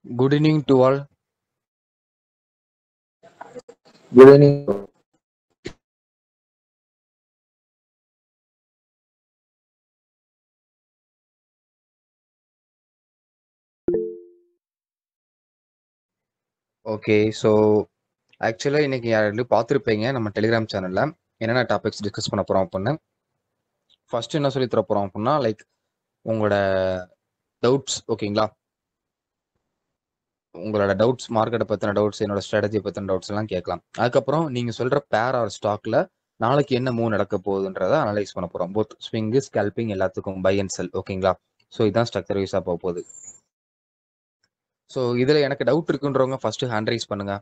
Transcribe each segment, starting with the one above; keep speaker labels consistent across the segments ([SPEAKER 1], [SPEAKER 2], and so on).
[SPEAKER 1] Good evening to all.
[SPEAKER 2] Good evening.
[SPEAKER 1] Okay. So, ஆக்சுவலா இன்னைக்கு யாராவது பார்த்துருப்பீங்க நம்ம டெலிகிராம் சேனல்ல. என்னென்ன டாபிக்ஸ் டிஸ்கஸ் பண்ண போறோம் அப்புட்ன்னு. ஃபர்ஸ்ட் என்ன சொல்லி தர போறோம் அப்புட்ன்னா, லைக் உங்களோட டவுட்ஸ் ஓகேங்களா? உங்களோட டவுட்ஸ், மார்க்கெட்ட பத்தின டவுட்ஸ், என்னோட ஸ்ட்ராட்டஜி பத்தின டவுட்ஸ் எல்லாம் கேட்கலாம். அதுக்கப்புறம் நீங்க சொல்ற பேர் ஆர் ஸ்டாக்ல நாளைக்கு என்ன மூவ் நடக்க போகுதுன்றத அனலைஸ் பண்ண போறோம். போத் ஸ்விங், ஸ்கல்பிங் எல்லாத்துக்கும் பை அண்ட் செல் ஓகேங்களா? ஸோ இதான் ஸ்ட்ரக்சர் வைஸா போகுது. ஸோ இதுல எனக்கு டவுட் இருக்குன்றவங்க ஃபர்ஸ்ட் ஹேண்ட் ரைஸ் பண்ணுங்க.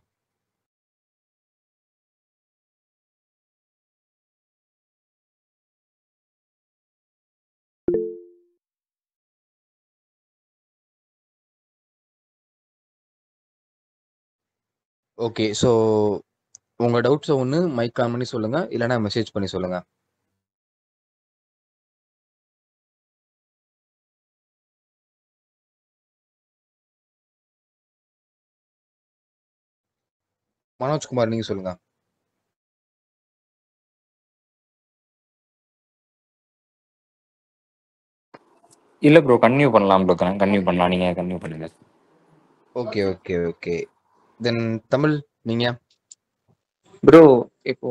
[SPEAKER 1] ஓகே. ஸோ உங்க டவுட்ஸை ஒன்று மைக் ஆன் பண்ணி சொல்லுங்க, இல்லைன்னா மெசேஜ் பண்ணி சொல்லுங்க. மனோஜ்குமார் நீங்க சொல்லுங்க.
[SPEAKER 3] இல்ல ப்ரோ, கன்டினியூ பண்ணலாம் ப்ரோ. கன்டினியூ பண்ணலாம், நீங்க கன்டினியூ பண்ணுங்க.
[SPEAKER 1] Okay okay okay. Then Tamil நீங்க.
[SPEAKER 4] ப்ரோ இப்போ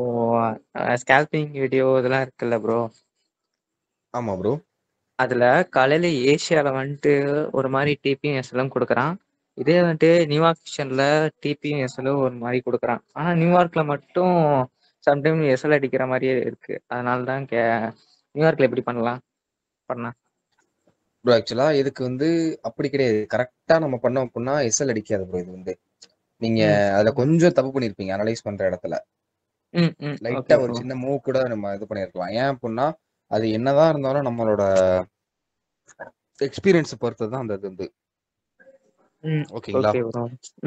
[SPEAKER 4] ஸ்கேல்பிங் வீடியோ இதெல்லாம் இருக்குல்ல ப்ரோ,
[SPEAKER 1] ஆமா ப்ரோ.
[SPEAKER 4] அதுல காலையில ஏசியால வந்துட்டு ஒரு மாதிரி டிபியும் எஸ்எலும் கொடுக்குறான். இதே வந்துட்டு நியூயார்க் செஷன்ல டிபியும் எஸ்எலும் ஒரு மாதிரி கொடுக்குறான். ஆனா நியூயார்க்ல மட்டும் சம்டைம் எஸ்எல் அடிக்கிற மாதிரியே இருக்கு. அதனால தான் நியூயார்க்ல எப்படி பண்ணா
[SPEAKER 1] ப்ரோ ஆக்சுவலா இதுக்கு வந்து அப்படி கிடையாது. கரெக்டா நம்ம பண்ணோம் அப்படின்னா எஸ்எல் அடிக்காது ப்ரோ. இது வந்து நீங்க அதுல கொஞ்சம் தப்பு பண்ணிருப்பீங்க அனலைஸ் பண்ற இடத்துல. லைட்டா ஒரு சின்ன மூவ் கூட நம்ம இது பண்ணிருக்கலாம். ஏன் அப்படின்னா அது என்னதான் இருந்தாலும் நம்மளோட எக்ஸ்பீரியன்ஸ் பொறுத்து தான் அந்த இது வந்து ஓகேங்களா.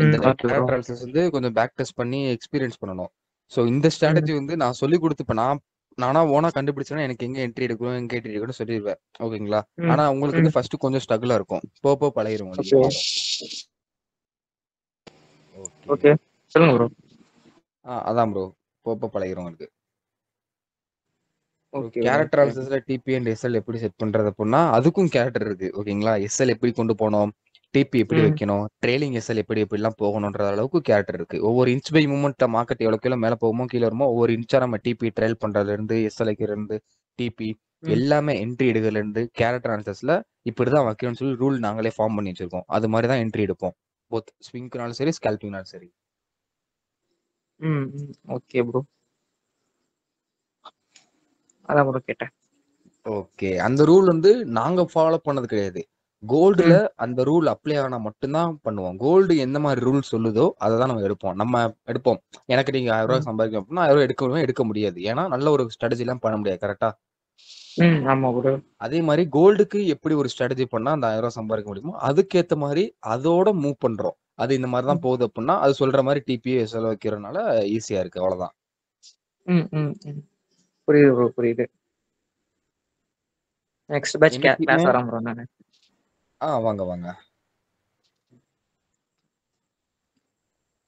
[SPEAKER 1] இந்த கேரக்டர் அனாலிசிஸ் வந்து கொஞ்சம் பேக் டெஸ்ட் பண்ணி எக்ஸ்பீரியன்ஸ் பண்ணணும். ஸோ இந்த ஸ்ட்ராட்டஜி வந்து நான் சொல்லி கொடுத்து இப்போ நானா ஓனா கண்டுபிடிச்சேன்னா எனக்கு எங்க என்ட்ரி எடுக்கணும் எங்க என்ட்ரி எடுக்கணும்னு சொல்லிடுவேன் ஓகேங்களா. ஆனா உங்களுக்கு வந்து ஃபர்ஸ்ட் கொஞ்சம் ஸ்ட்ரகிளா இருக்கும். போப்போ பழகிரும் உங்களுக்கு.
[SPEAKER 4] ஓகே சொல்லுங்க ப்ரோ.
[SPEAKER 1] அதான் ப்ரோ, போப்போ பழகிரும் உங்களுக்கு.
[SPEAKER 4] ஓகே
[SPEAKER 1] கேரக்டர் அனாலிசிஸ்ல டிபி அண்ட் எஸ்எல் எப்படி செட் பண்றது அப்படின்னா அதுக்கும் கேரக்டர் இருக்கு ஓகேங்களா. எஸ்எல் எப்படி கொண்டு போகணும், டிபி எப்படி வைக்கணும், ட்ரெயிலிங் எஸ்எல் எப்படிலாம் போகணுன்ற அளவுக்கு கேரக்டர் இருக்கு. ஒவ்வொரு இன்ச் பை மூமெண்ட் மார்க்கெட் எவ்வளோ மேல போகுமோ கீழே வருமோ ஒவ்வொரு இன்ச்சா நம்ம டிபி ட்ரையல் பண்றதுல இருந்து எஸ்எல் வைக்கிறதுல இருந்து டிபி எல்லாமே என்ட்ரி எடுக்கிறதுல இருந்து கேரக்டர் அனாலிசிஸ்ல இப்படிதான் வைக்கணும்னு சொல்லி ரூல் நாங்களே ஃபார்ம் பண்ணி வச்சிருக்கோம். அது மாதிரி தான் என்ட்ரி எடுப்போம், போத் ஸ்விங்னாலும் சரி ஸ்கல்பிங்னாலும் சரி.
[SPEAKER 4] ஓகே ப்ரோ, அதான் ப்ரோ கேட்டேன்.
[SPEAKER 1] ஓகே. அந்த ரூல் வந்து நாங்க ஃபாலோ பண்ணது கிடையாது. கோல்டுல அந்த ரூல் அப்ளை ஆனா மட்டும்தான் பண்ணுவோம். கோல்டு எந்த மாதிரி ரூல் சொல்லுதோ அதை தான் நம்ம எடுப்போம். எனக்கு நீங்க 1000 ரூபாய் சம்பாதிக்கணும் அப்படின்னா 1000 ரூபாய் எடுக்க முடியாது. ஏன்னா நல்ல ஒரு ஸ்ட்ராட்டஜி எல்லாம் பண்ண முடியாது. கரெக்டா? அதே மாதிரி கோல்டுக்கு எப்படி ஒரு ஸ்ட்ராட்டஜி பண்ணா அந்த 1000 ரூபாய் சம்பாதிக்க முடியுமோ அதுக்கேற்ற மாதிரி அதோட மூவ் பண்றோம். அது இந்த மாதிரி தான் போகுது அப்படின்னா அது சொல்ற மாதிரி டிபிஏ செலவு வைக்கிறதுனால ஈஸியா இருக்கு. அவ்வளவுதான்.
[SPEAKER 4] புரியுது ப்ரோ, புரியுது. நெக்ஸ்ட் பேட்ச் கிளாஸ் வரேன் ப்ரோ நானு.
[SPEAKER 1] வாங்க வாங்க.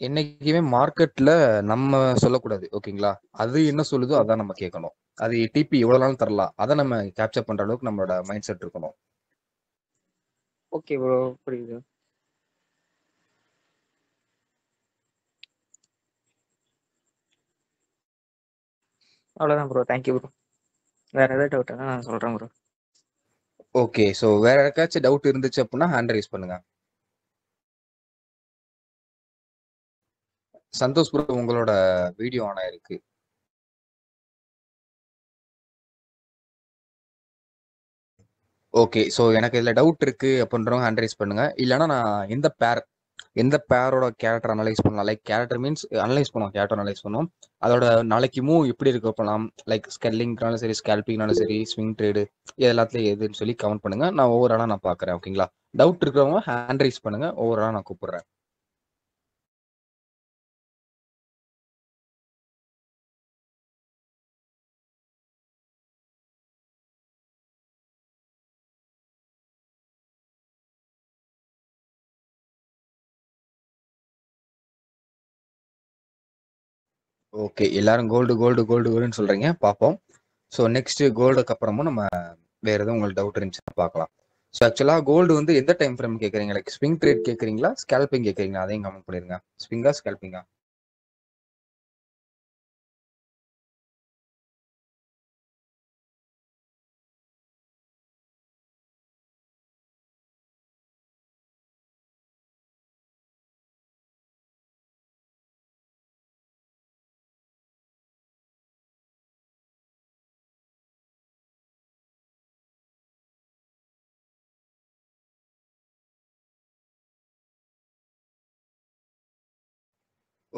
[SPEAKER 1] என்னைக்குமே மார்க்கெட்ல நம்ம சொல்லக்கூடாது ஓகேங்களா. அது என்ன சொல்லுதோ அதான் நம்ம கேட்கணும். அது டிபி எவ்வளவு நாளும் தரலாம், அதை நம்ம கேப்சர் பண்ற அளவுக்கு நம்மளோட மைண்ட் செட் இருக்கணும்.
[SPEAKER 4] ஓகே ப்ரோ, புரியுது. அவ்வளோதான் ப்ரோ, தேங்க்யூ ப்ரோ. வேற ஏதாவது டவுட் நான் சொல்றேன் ப்ரோ.
[SPEAKER 1] ஓகே. ஸோ வேற யாருக்காச்சும் டவுட் இருந்துச்சு அப்படின்னா ஹேண்ட் ரைஸ் பண்ணுங்க. சந்தோஷ் ப்ரோ உங்களோட வீடியோ ஆன் ஆயிருக்கு. ஓகே. ஸோ எனக்கு இதில் டவுட் இருக்கு அப்படின்றவங்க ஹேண்ட் ரைஸ் பண்ணுங்க. இல்லைன்னா நான் எந்த பேரோட கேரக்டர் அனலைஸ் பண்ணலாம். லைக் கேரக்டர் மீன்ஸ் அனலைஸ் பண்ணுவோம், கேரக்டர் அனலைஸ் பண்ணுவோம். அதோட நாளைக்கு மூவ் எப்படி இருக்க போகலாம், லைக் ஸ்கெல்லிங்னாலும் சரி ஸ்கேல்பிங்னாலும் சரி ஸ்விங் ட்ரேடு எல்லாத்துலையும் எதுன்னு சொல்லி கமெண்ட் பண்ணுங்க. நான் ஒவ்வொரு ஆளாக நான் பார்க்குறேன் ஓகேங்களா. டவுட் இருக்கிறவங்க ஹேண்ட் ரைஸ் பண்ணுங்க, ஒவ்வொரு ஆளாக நான் கூப்பிடுறேன். ஓகே, எல்லாரும் கோல்டு கோல்டு கோல்டு கோல்டுன்னு சொல்றீங்க, பார்ப்போம். ஸோ நெக்ஸ்ட் கோல்டுக்கு அப்புறமும் நம்ம வேற எதுவும் உங்களுக்கு டவுட் இருந்துச்சுன்னா பார்க்கலாம். ஸோ ஆக்சுவலா கோல்டு வந்து எந்த டைம் ஃப்ரேம் கேட்குறீங்க? லைக் ஸ்விங் ட்ரேட் கேட்குறீங்களா, ஸ்கேல்பிங் கேட்குறீங்களா? அதையும் கமெண்ட் பண்ணிருங்க. ஸ்விங்கா ஸ்கேல்பிங்கா?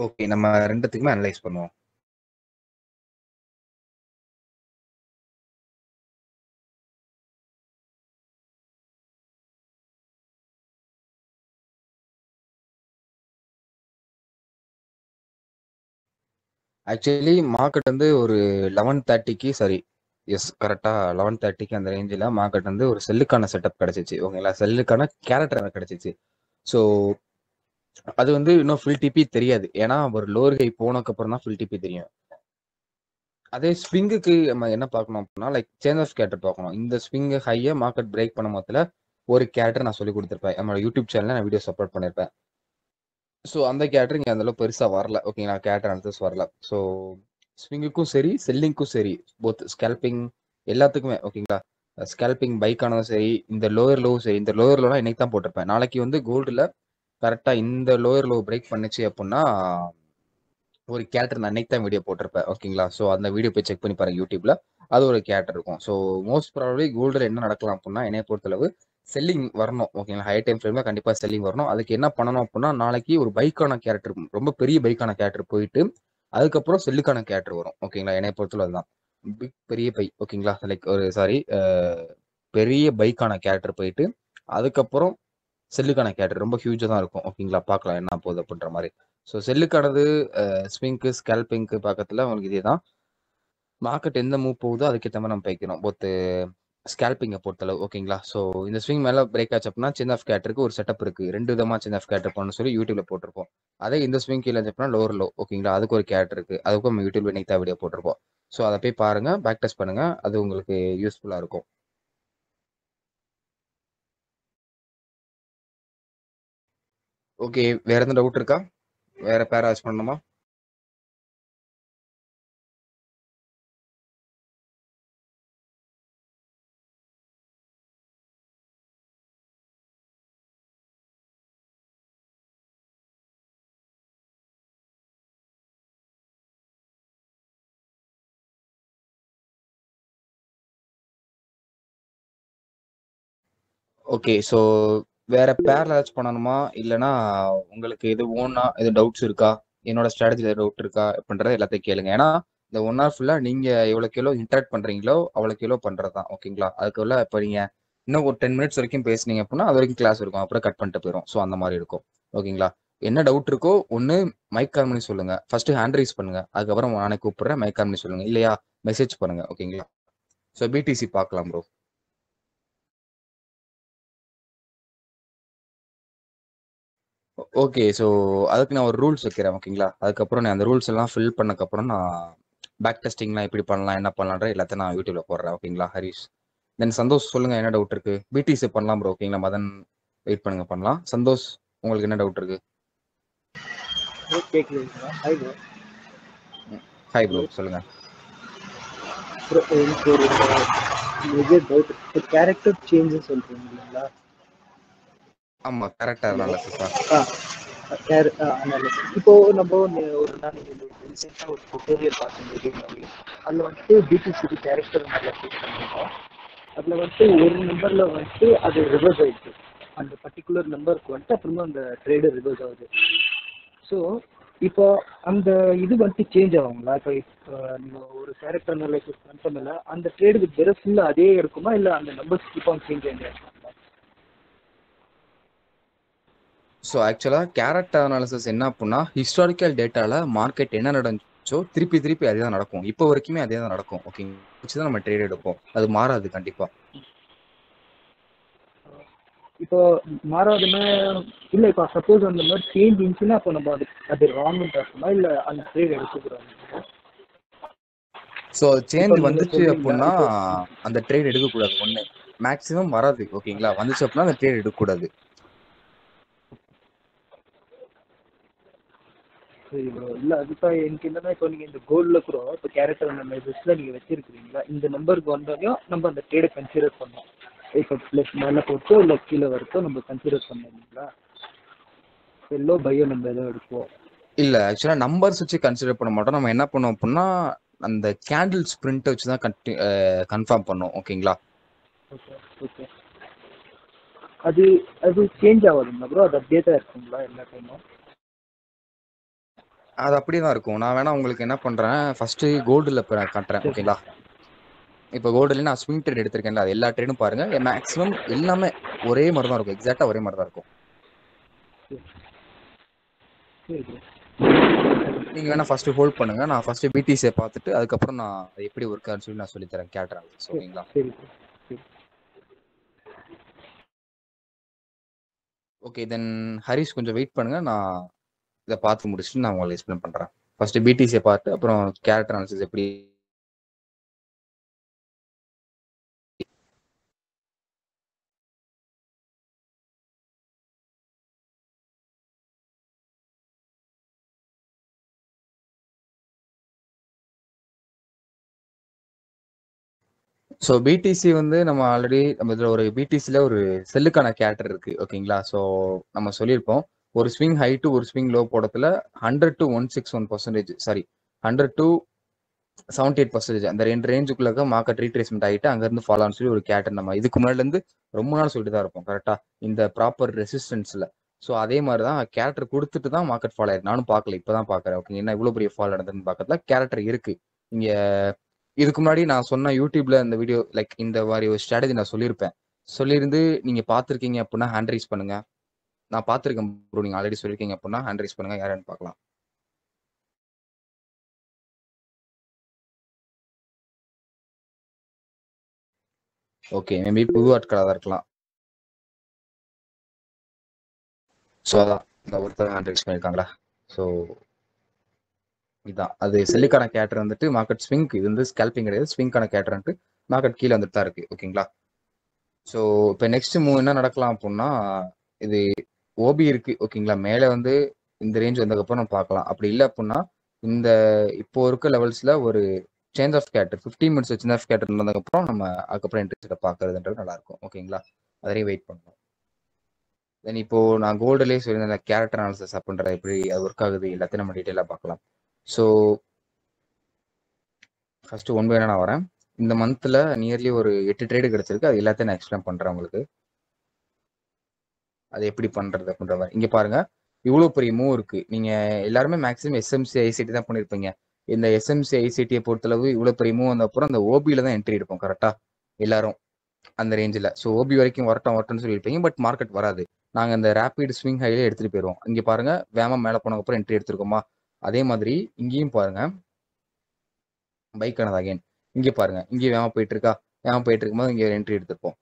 [SPEAKER 1] ஓகே, நம்ம ரெண்டுத்துக்குமே அனலைஸ் பண்ணுவோம். ஆக்சுவலி மார்க்கெட் வந்து ஒரு 11:30க்கு சரி, எஸ் கரெக்டா 11:30க்கு அந்த ரேஞ்சில் மார்க்கெட் வந்து ஒரு செல்லுக்கான செட்டப் கிடைச்சிச்சு. ஓகேங்களா, செல்லுக்கான கேரக்டர் எனக்கு கிடைச்சிச்சு. ஸோ அது வந்து இன்னும் ஃபுல் டிபி தெரியாது, ஏன்னா ஒரு லோவர் ஹை போனதுக்கு அப்புறம் தான் ஃபுல் டிபி தெரியும். அதே ஸ்விங்குக்கு நம்ம என்ன பார்க்கணும் அப்படின்னா, லைக் சேஞ்ச் ஆஃப் கேரக்டர் பார்க்கணும். இந்த ஸ்விங் ஹையை மார்க்கெட் பிரேக் பண்ண மொத்தத்தில் ஒரு கேரக்டர் நான் சொல்லி கொடுத்துருப்பேன், நம்மளோட யூடியூப் சேனலில் நான் வீடியோஸ் அப்லோட் பண்ணியிருப்பேன். ஸோ அந்த கேரக்டர் இங்கே அந்தளவு பெருசாக வரல. ஓகேங்களா, கேரக்டர் அனாலிசிஸ் வரல. ஸோ ஸ்விங்குக்கும் சரி செல்லிங்க்கும் சரி, போத் ஸ்கேல்பிங் எல்லாத்துக்குமே ஓகேங்களா, ஸ்கேல்பிங் பைக் ஆனதும் சரி, இந்த லோயர் லோவும் சரி. இந்த லோயர் லோலாம் இன்னைக்கு தான் போட்டிருப்பேன். நாளைக்கு வந்து கோல்டில் கரெக்டாக இந்த லோயர் லோ பிரேக் பண்ணுச்சு அப்படின்னா ஒரு கேரக்டர் நான் அன்னைக்கு தான் வீடியோ போட்டிருப்பேன். ஓகேங்களா, ஸோ அந்த வீடியோ போய் செக் பண்ணி பாருங்க யூடியூப்ல, அது ஒரு கேரக்டர் இருக்கும். ஸோ மோஸ்ட் ப்ராபப்லி கோல்டில் என்ன நடக்கலாம் அப்படின்னா, என்னைய பொறுத்தளவு செல்லிங் வரணும். ஓகேங்களா, ஹை டைம் ஃப்ரேம்ல கண்டிப்பாக செல்லிங் வரணும். அதுக்கு என்ன பண்ணணும் அப்படின்னா, நாளைக்கு ஒரு பைக்கான கேரக்டர், ரொம்ப பெரிய பைக்கான கேரக்டர் போயிட்டு அதுக்கப்புறம் செல்லுக்கான கேரக்டர் வரும். ஓகேங்களா, என்னைய பொறுத்தளவு அதுதான் பிக் பெரிய பை. ஓகேங்களா, லைக் ஒரு சாரி பெரிய பைக்கான கேரக்டர் போயிட்டு அதுக்கப்புறம் செல்லுக்கான கேரக்டர் ரொம்ப ஹியூஜாக தான் இருக்கும். ஓகேங்களா, பார்க்கலாம் என்ன போகுது அப்படின்ற மாதிரி. ஸோ செல்லுக்கானது ஸ்விங்க்கு ஸ்கேல்பிங்க்கு பக்கத்தில் உங்களுக்கு இதே தான். மார்க்கெட் எந்த மூவ் போகுதோ அதுக்கேற்ற மாதிரி நம்ம பைக்கணும், போத்து ஸ்கேல்பிங்கை பொறுத்தளவு. ஓகேங்களா, ஸோ இந்த ஸ்விங் மேலே பிரேக் ஆச்சு அப்படின்னா சேஞ்ச் ஆஃப் கேரக்டருக்கு ஒரு செட்டப் இருக்குது. 2 விதமாக சேஞ்ச் ஆஃப் கேரக்டர் பண்ணணும்னு சொல்லி யூடியூப்ல போட்டிருப்போம். அதே இந்த ஸ்விங் கீழே அப்படின்னா லோவர் லோ. ஓகேங்களா, அதுக்கு ஒரு கேரக்டர் இருக்குது. அதுக்கும் நம்ம யூடியூப்ல இன்னைக்கு தான் வீடியோ போட்டிருப்போம். ஸோ அதை போய் பாருங்க, பேக் டெஸ்ட் பண்ணுங்க, அது உங்களுக்கு யூஸ்ஃபுல்லாக இருக்கும். ஓகே, வேற எதுவும் டவுட் இருக்கா? வேற பேர் ஆச் பண்ணணுமா? ஓகே, ஸோ வேற பேர்ல ஏதாச்சும் பண்ணணுமா, இல்லைன்னா உங்களுக்கு எது ஓனா எது டவுட்ஸ் இருக்கா, என்னோட ஸ்ட்ராட்டஜி டவுட் இருக்கா அப்படின்றத எல்லாத்தையும் கேளுங்க. ஏன்னா இந்த 1 hour ஃபுல்லா நீங்க எவ்வளோக்கு எவ்வளோ இன்டராக்ட் பண்றீங்களோ அவ்வளோக்கு எவ்வளோ பண்றது தான். ஓகேங்களா, அதுக்குள்ள இப்போ நீங்க இன்னும் ஒரு 10 minutes வரைக்கும் பேசுனீங்க அப்படின்னா அது வரைக்கும் கிளாஸ் இருக்கும், அப்புறம் கட் பண்ணிட்டு போயிடும். ஸோ அந்த மாதிரி இருக்கும். ஓகேங்களா, என்ன டவுட் இருக்கோ ஒன்று மைக் கால் பண்ணி சொல்லுங்க, ஃபர்ஸ்ட் ஹேண்ட் ரைஸ் பண்ணுங்க, அதுக்கப்புறம் நானே கூப்பிடுறேன் மைக் கால் பண்ணி சொல்லுங்க, இல்லையா மெசேஜ் பண்ணுங்க. ஓகேங்களா, ஸோ பிடிசி பார்க்கலாம் ப்ரோ. ஓகே, ஸோ அதுக்கு நான் ஒரு ரூல்ஸ் வைக்கிறேன். ஓகேங்களா, அதுக்கப்புறம் நான் அந்த ரூல்ஸ் எல்லாம் ஃபில் பண்ணக்கப்புறம் நான் பேக் டெஸ்டிங்லாம் எப்படி பண்ணலாம் என்ன பண்ணலான்ற எல்லாத்தையும் நான் யூடியூப்ல போடுறேன். ஓகேங்களா ஹரிஷ், தென் சந்தோஷ் சொல்லுங்க என்ன டவுட் இருக்கு. பிடிசி பண்ணலாம் ப்ரோ. ஓகேங்களா, மதன் வெயிட் பண்ணுங்க, பண்ணலாம். சந்தோஷ் உங்களுக்கு என்ன டவுட் இருக்கு?
[SPEAKER 5] கேட்குதுங்களா? Hi bro.
[SPEAKER 1] ஹாய் ப்ரோ, சொல்லுங்க.
[SPEAKER 5] ப்ரோ எனக்கு ஒரு மேஜர் டவுட். இப்போ கேரக்டர் சேஞ்சஸ் சொல்கிறீங்க இல்லைங்களா?
[SPEAKER 1] ஆமா, கேரக்டர் அனாலிசிஸா?
[SPEAKER 5] அனாலிசிஸ். இப்போ நம்ம நான் ரீசெண்டாக ஒரு டுட்டோரியல் பார்த்தேன். அதில் வந்துட்டு பிடிசிக்கு கேரக்டர் அனாலிசிஸ் பண்ணிருக்கோம். அதில் வந்துட்டு ஒரு நம்பரில் வந்துட்டு அது ரிவர்ஸ் ஆயிடுச்சு, அந்த பர்டிகுலர் நம்பருக்கு வந்துட்டு அப்புறமா அந்த ட்ரேடு ரிவர்ஸ் ஆகுது. ஸோ இப்போ அந்த இது வந்துட்டு சேஞ்ச் ஆகுங்களா? இப்போ நீங்கள் ஒரு கேரக்டர் அனாலிசிஸ் பண்ணிட்டோம்ல, அந்த ட்ரேடுக்கு வேற ஃபுல்லாக அதே இருக்குமா, இல்லை அந்த நம்பர்ஸ் கீப் ஆன் சேஞ்ச் ஆகிடுங்களா?
[SPEAKER 1] ஸோ ஆக்சுவலாக கேரக்டர் அனாலிசிஸ் என்ன அப்படின்னா, ஹிஸ்டாரிக்கல் டேட்டாவில் மார்க்கெட் என்ன நடந்துச்சோ திருப்பி திருப்பி அதே தான் நடக்கும். இப்போ வரைக்குமே அதே தான் நடக்கும். ஓகேங்க, வச்சு தான் நம்ம ட்ரேட் எடுப்போம், அது மாறாது கண்டிப்பாக.
[SPEAKER 5] இப்போ மாறாதுன்னா இல்லை, இப்போ சப்போஸ் அந்த மாதிரி சேஞ்ச் இருந்துச்சுன்னா அப்போ நம்ம அது ராங்குன்னு அர்த்தமா இல்லை அந்த ட்ரேட் எடுத்துக்கிறோம்?
[SPEAKER 1] ஸோ
[SPEAKER 5] இப்போ
[SPEAKER 1] சேஞ்ச்
[SPEAKER 5] நீங்க
[SPEAKER 1] வந்துச்சு
[SPEAKER 5] சொல்றீங்களா
[SPEAKER 1] அப்படின்னா
[SPEAKER 5] இப்போ?
[SPEAKER 1] அந்த ட்ரேட் எடுக்கக்கூடாது. ஒன்று மேக்ஸிமம் வராது. ஓகேங்களா, வந்துச்சு அப்படின்னா அந்த ட்ரேட் எடுக்கக்கூடாது.
[SPEAKER 5] சரி ப்ரோ, இல்லை அதுதான் எனக்கு என்னன்னா, இப்போ நீங்கள் இந்த கோல்டில் கூட இப்போ கேரக்டர் நம்ம லிஸ்ட்டில் நீங்கள் வச்சிருக்கிறீங்களா, இந்த நம்பருக்கு வந்தாலும் நம்ம அந்த ட்ரேடை கன்சிடர் பண்ணோம். இப்போ ப்ளஸ் மேலே போட்டோ இல்லை கீழே வரத்தோ நம்ம கன்சிடர் பண்ணீங்களா? செல்லோ பையோ நம்ம எதோ எடுப்போம்.
[SPEAKER 1] இல்லை, ஆக்சுவலாக நம்பர்ஸ் வச்சு கன்சிடர் பண்ண மாட்டோம். நம்ம என்ன பண்ணோம் அப்படின்னா அந்த கேண்டில் ஸ்ப்ரிண்ட் வச்சு தான் கன்ஃபார்ம் பண்ணோம். ஓகேங்களா,
[SPEAKER 5] ஓகே ஓகே. அது அது சேஞ்ச் ஆகாதுங்களா ப்ரோ? அது அப்படியே தான் இருக்குங்களா எல்லா டைமும்?
[SPEAKER 1] அது அப்படியே தான் இருக்கும். நான் வேணா உங்களுக்கு என்ன பண்ணுறேன், ஃபர்ஸ்ட் கோல்டில் காட்டுறேன்.
[SPEAKER 5] சரி
[SPEAKER 1] ஓகேங்களா, இப்போ கோல்டுல நான் ஸ்விங் ட்ரேட் எடுத்திருக்கேன்ல, அது எல்லா ட்ரேடும் பாருங்க. மேக்ஸிமம் எல்லாமே ஒரே மாதிரி தான் இருக்கும். எக்ஸாக்டா ஒரே மாதிரி தான் இருக்கும்.
[SPEAKER 5] சரி ப்ரோ.
[SPEAKER 1] நீங்க வேணா ஃபர்ஸ்ட் ஹோல்ட் பண்ணுங்க. நான் ஃபர்ஸ்ட் பிடிசியை பார்த்துட்டு அதுக்கப்புறம் நான் அது எப்படி ஒர்க் ஆகுன்னு சொல்லி நான் சொல்லித்தரேன் கேட் அனாலிசிஸ். ஓகேங்களா,
[SPEAKER 5] சரி ப்ரோ. சரி.
[SPEAKER 1] ஓகே தென் ஹரிஷ் கொஞ்சம் வெயிட் பண்ணுங்க. நான் இதை பார்த்து முடிச்சுட்டு நான் உங்களுக்கு எக்ஸ்பிளைன் பண்றேன். ஃபர்ஸ்ட் பிடிசியை பார்த்து அப்புறம் கேரக்டர் அனாலிசிஸ் எப்படி. ஸோ பிடிசி வந்து நம்ம ஆல்ரெடி நம்ம இதில் ஒரு பிடிசியில் ஒரு செல்லுக்கான கேரக்டர் இருக்கு. ஓகேங்களா, ஸோ நம்ம சொல்லியிருப்போம் ஒரு ஸ்விங் ஹை டு ஒரு ஸ்விங் லோ போடத்துல 100 to 161%, சாரி 100 to 78% அந்த ரெண்டு ரேஞ்சுக்குள்ள மார்க்கெட் ரீட்ரேஸ்மெண்ட் ஆகிட்டு அங்கேருந்து ஃபாலோ ஆன்னு சொல்லி ஒரு கேரக்டர் நம்ம இதுக்கு முன்னாடிலேருந்து ரொம்ப நாள் சொல்லிட்டு தான் இருப்போம். கரெக்டாக இந்த ப்ராப்பர் ரெசிஸ்டன்ஸில். ஸோ அதே மாதிரி தான் கேரக்டர் கொடுத்துட்டு தான் மார்க்கெட் ஃபாலோ ஆயிருக்கு. நானும் பார்க்கல, இப்போ தான் பார்க்குறேன். ஓகே, என்ன இவ்வளோ பெரிய ஃபால் நடந்ததுன்னு பார்க்கறதுல கேரக்டர் இருக்கு. இங்கே இதுக்கு முன்னாடி நான் சொன்ன யூடியூப்ல இந்த வீடியோ லைக் இந்த மாதிரி ஒரு ஸ்ட்ராட்டஜி நான் சொல்லியிருந்து நீங்க பார்த்துருக்கீங்க அப்படின்னா ஹேண்ட் ரைஸ் பண்ணுங்க. நான் பார்த்துருக்கேன் ப்ரோ, நீங்க ஆல்ரெடி சொல்லியிருக்கீங்க அப்படின்னா ஹேண்ட் ரைஸ் பண்ணுங்க, யாருன்னு பார்க்கலாம். ஓகே, மேபி புது ஆட்களாக தான் இருக்கலாம். ஸோ அதான் இந்த ஒருத்தர் ஹேண்ட் ரைஸ் பண்ணியிருக்காங்களா. ஸோ இதுதான் அது செல்லுக்கான கேரக்டர் வந்துட்டு மார்க்கெட் ஸ்விங். இது வந்து ஸ்கேல்பிங் கிடையாது, ஸ்விங்கான கேரக்டர்ன்ட்டு மார்க்கெட் கீழே வந்துட்டு தான் இருக்கு. ஓகேங்களா, ஸோ இப்போ நெக்ஸ்ட் மூவ் என்ன நடக்கலாம் அப்படின்னா இது ஓபி இருக்கு. ஓகேங்களா, மேலே வந்து இந்த ரேஞ்ச் வந்ததுக்கப்புறம் நம்ம பார்க்கலாம். அப்படி இல்லை அப்படின்னா இந்த இப்போ இருக்க லெவல்ஸ்ல ஒரு change of character 15 minutes change of character நடந்ததுக்கப்புறம் நம்ம அதுக்கப்புறம் இன்ட்ரெஸ்ட்டை பார்க்கறதுன்றது நல்லா இருக்கும். ஓகேங்களா, அதையும் வெயிட் பண்ணணும். தென் இப்போ நான் கோல்டுலேயே சொல்லியிருந்தேன் கேரக்டர் அனாலிசிஸ் அப்படின்ற எப்படி அது ஒர்க் ஆகுது எல்லாத்தையும் நம்ம டீட்டெயிலாக பார்க்கலாம். ஸோ ஃபர்ஸ்ட் ஒன் பை நான் வரேன். இந்த மந்த்ல நியர்லி ஒரு 8 ட்ரேடு கிடைச்சிருக்கு. அது எல்லாத்தையும் நான் எக்ஸ்பிளைன் பண்றேன் உங்களுக்கு, அது எப்படி பண்றது அப்படின்ற மாதிரி. இங்க பாருங்க, இவ்வளவு பெரிய மூவ் இருக்கு. நீங்க எல்லாருமே மேக்ஸிமம் எஸ்எம்சி ஐசிடி தான் பண்ணிருப்பீங்க. இந்த எஸ்எம்சி ஐசிடியை பொறுத்தளவு இவ்வளவு பெரிய மூவ் வந்த அப்புறம் அந்த ஓபியில தான் என்ட்ரி எடுப்போம். கரெக்டா எல்லாரும் அந்த ரேஞ்சில். ஸோ ஓபி வரைக்கும் வரட்டும்னு சொல்லியிருப்பீங்க. பட் மார்க்கெட் வராது. நாங்கள் இந்த ரேபிட் ஸ்விங் ஹைலே எடுத்துட்டு போயிடுவோம். இங்கே பாருங்க, வேமா மேலே போனதுக்கப்புறம் என்ட்ரி எடுத்துருக்கோமா. அதே மாதிரி இங்கேயும் பாருங்க, பைக் ஆனது அகைன். இங்கே பாருங்க, இங்கேயும் வேமா போயிட்டு இருக்கா. வேமா போயிட்டு இருக்கும்போது இங்கே என்ட்ரி எடுத்துருப்போம்.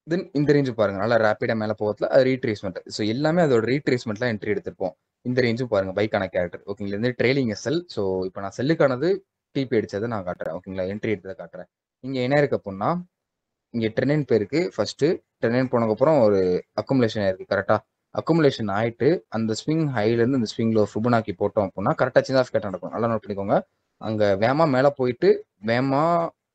[SPEAKER 1] தென் இந்த ரேஞ்சு பாருங்க, நல்லா ரேப்பிடா மேலே போகிறதுல அது ரீட்ரேஸ்மெண்ட். ஸோ எல்லாமே அதோட ரீட்ரேஸ்மெண்ட்லாம் என்ட்ரி எடுத்திருப்போம். இந்த ரேஞ்சும் பாருங்க, பைக்கான கேரக்டர். ஓகேங்களா, இந்த ட்ரெயிலிங் எஸ்எல். ஸோ இப்போ நான் செல்லுக்கானது டிபி அடிச்சதை நான் காட்டுறேன். ஓகேங்களா, என்ட்ரி எடுத்ததை காட்டுறேன். இங்கே என்ன இருக்கு அப்படின்னா இங்கே ட்ரெயின் போயிருக்கு. ஃபர்ஸ்ட் ட்ரெயின் போனதுக்கப்புறம் ஒரு அக்குமுலேஷன் ஆயிருக்கு. கரெக்டாக அக்குமுலேஷன் ஆயிட்டு அந்த ஸ்விங் ஹைலேருந்து இந்த ஸ்விங் லோ ஃபிபனாக்கி போட்டோம் அப்படின்னா கரெக்டாக சேஞ்ச் ஆஃப் கேரக்டர் நடக்கும். நல்லா நோட் பண்ணிக்கோங்க. அங்கே வேமா மேலே போயிட்டு வேமா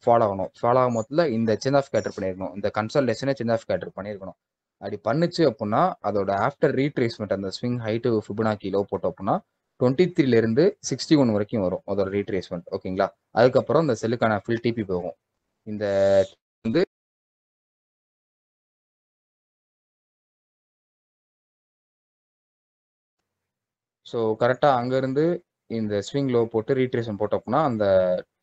[SPEAKER 1] ஃபாலோ ஆகணும். ஃபாலோ ஆகும் போதுல இந்த சேஞ்ச் ஆஃப் கேரக்டர் பண்ணியிருக்கணும். இந்த கன்சல்டேஷனே சேஞ்ச் ஆஃப் கேரக்டர் பண்ணியிருக்கணும். அப்படி பண்ணுச்சு அப்படின்னா அதோட ஆஃப்டர் ரீட்ரேஸ்மெண்ட் அந்த swing high to Fibonacci low போட்டோம் அப்படின்னா 23 61 வரைக்கும் வரும் அதோட ரீட்ரேஸ்மெண்ட். ஓகேங்களா, அதுக்கப்புறம் இந்த செல்லுக்கான ஃபுல் டிபி போகும். இந்த வந்து ஸோ கரெக்டாக அங்கேருந்து இந்த ஸ்விங் லோ போட்டு ரீட்ரேஷன் போட்டோம்னா அந்த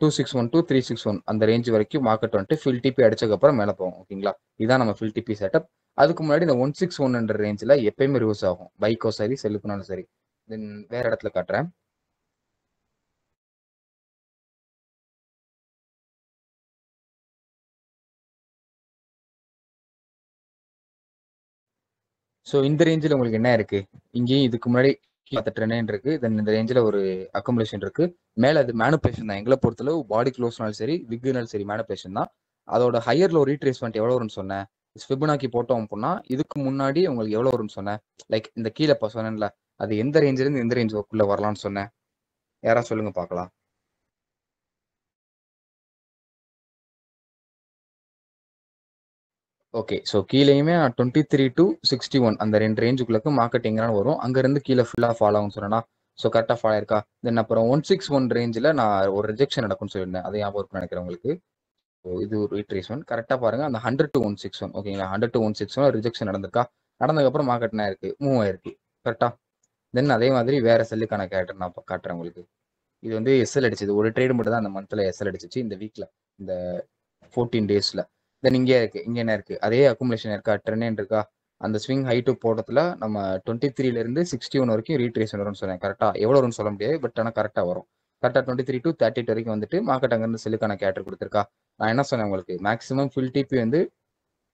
[SPEAKER 1] 2612 361 அந்த ரேஞ்ச் வரைக்கும் மார்க்கெட் வந்துட்டு ஃபில் டிபி அடிச்சதுக்கப்புறம் மேலே போகும். ஓகேங்களா, இதான் நம்ம ஃபில் டிபி செட்டப். அதுக்கு முன்னாடி இந்த 161 ரேஞ்சில் எப்பயுமே ரிவர்ஸ் ஆகும், பைக்கோ சரி செல்லுக்குனாலும் சரி. தென் வேற இடத்துல காட்டுறேன். ஸோ இந்த ரேஞ்சில் உங்களுக்கு என்ன இருக்கு? இங்கேயும் இதுக்கு முன்னாடி பார்த்த ட்ரெண்ட் இருக்கு. தென் இந்த ரேஞ்சில் ஒரு அக்குமுலேஷன் இருக்கு. மேலே அது மேனுபேஷன் தான். எங்களை பொறுத்தளவு பாடி க்ளோஸ்னாலும் சரி, விக்குனாலும் சரி மேனுபேஷன் தான். அதோட ஹையர் லோ ரீட்ரேஸ்மெண்ட் எவ்வளோ வரும்னு சொன்னேன். ஃபிபனாக்கி போட்டோம் அப்படின்னா இதுக்கு முன்னாடி உங்களுக்கு எவ்வளோ வரும்னு சொன்னேன். லைக் இந்த கீழே இப்போ சொன்னேன்ல, அது எந்த ரேஞ்சிலேருந்து எந்த ரேஞ்சுக்குள்ள வரலாம்னு சொன்னேன். யாரா சொல்லுங்க பார்க்கலாம். ஓகே. ஸோ கீழேயுமே 23 to 61 அந்த 2 ரேஞ்சுக்குள்ளக்கு மார்க்கெட் எங்கேனாலும் வரும். அங்கேருந்து கீழே ஃபுல்லாக ஃபாலோ ஆகும்னு சொன்னா. ஸோ கரெக்டாக ஃபாலோ ஆயிருக்கா? தென் அப்புறம் 161 ரேஞ்சில் நான் ஒரு ரிஜெக்ஷன் நடக்கும்னு சொல்லியிருந்தேன். அதை ஞாபகம் இருக்குன்னு நினைக்கிறேன் உங்களுக்கு. ஸோ இது ஒரு ரீட்ரேஸ்மெண்ட் கரெக்டாக பாருங்க. அந்த 100 to 161 ஓகேங்களா? 100 to 161 ரிஜெக்ஷன் நடந்திருக்கா? நடந்ததுக்கப்புறம் மார்க்கெட் என்ன இருக்கு? மூவ் ஆயிருக்கு. கரெக்டா? தென் அதே மாதிரி வேற செல்லுக்கான கேரக்டர் நான் காட்டுறேன் உங்களுக்கு. இது வந்து எஸ்எல் அடிச்சது. ஒரு ட்ரேடு மட்டும் தான் அந்த மந்த்ல எஸ்எல் அடிச்சிச்சு இந்த வீக்ல, இந்த 14 டேஸ்ல. தென் இங்கே இருக்கு. இங்க என்ன இருக்கு? அதே அக்குமுலேஷன் இருக்கா? ட்ரெண்ட் இருக்கா? அந்த ஸ்விங் ஹைட்டு போட்டதுல நம்ம 23ல இருந்து 61 வரைக்கும் ரீட்ரேஷன் வரும்னு சொன்னேன். கரெக்டா? எவ்வளவு வரும்னு சொல்ல முடியாது, பட் ஆனால் கரெக்டா வரும். கரெக்டா 23 to 38 வரைக்கும் வந்துட்டு மார்க்கெட் அங்கிருந்து செல்லுக்கான கேரக்டர் கொடுத்துருக்கா. நான் என்ன சொன்னேன் உங்களுக்கு, மேக்ஸிமம் ஃபுல் டிபி வந்து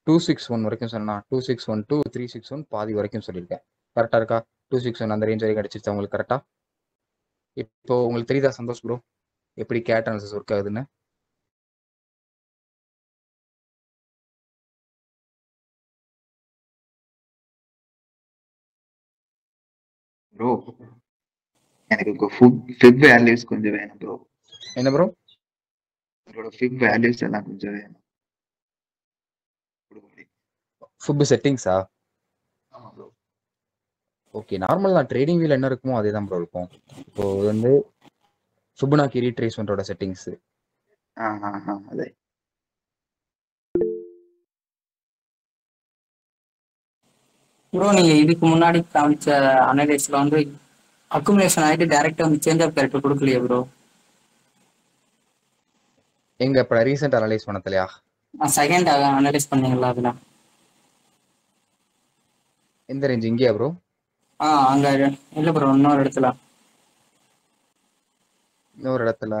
[SPEAKER 1] 261 வரைக்கும் சொன்னா, 261 to 361 பாதி வரைக்கும் சொல்லியிருக்கேன். கரெக்டா இருக்கா? 261 அந்த ரேஞ்ச் வரைக்கும் அடிச்சிருச்சா உங்களுக்கு? கரெக்டா? இப்போ உங்களுக்கு தெரியுதா சந்தோஷ் ப்ரோ எப்படி கேட் அனாலிசிஸ் ஒர்க் ஆகுதுன்னு?
[SPEAKER 2] ப்ரோ எனக்கு ஃபிப் வேல்யூஸ் கொஞ்சம் வேணும் ப்ரோ.
[SPEAKER 1] என்ன ப்ரோ?
[SPEAKER 2] உங்களோட ஃபிப் வேல்யூஸ் எல்லாம் கொஞ்சம் வேணும்.
[SPEAKER 1] ஃபுட் செட்டிங்ஸா?
[SPEAKER 2] ஆமா ப்ரோ.
[SPEAKER 1] ஓகே. நார்மல் நான் ட்ரேடிங் வியூல என்ன இருக்குமோ அதே தான் ப்ரோ இருக்கும். இப்போ இது வந்து ஃபிபனாக்கி ரீட்ரேஸ்மெண்டோட செட்டிங்ஸ்.
[SPEAKER 2] அதே
[SPEAKER 6] ப்ரோ நீங்க இதுக்கு முன்னாடி காமிச்ச அனலைஸ்ல வந்து அக்குமுலேஷன் ஆயிட்டு டைரக்டா வந்து சேஞ்ச் ஆஃப் கேரக்டர் கொடுக்கலையே ப்ரோ.
[SPEAKER 1] எங்க இப்போ ரீசெண்ட் அனலைஸ் பண்ணலையா?
[SPEAKER 6] செகண்ட் அனலைஸ் பண்ணீங்களா அதுல?
[SPEAKER 1] எந்த ரேஞ்ச்? இங்கேயா ப்ரோ?
[SPEAKER 6] அங்க இல்ல ப்ரோ, இன்னொரு இடத்துல.
[SPEAKER 1] இன்னொரு இடத்துல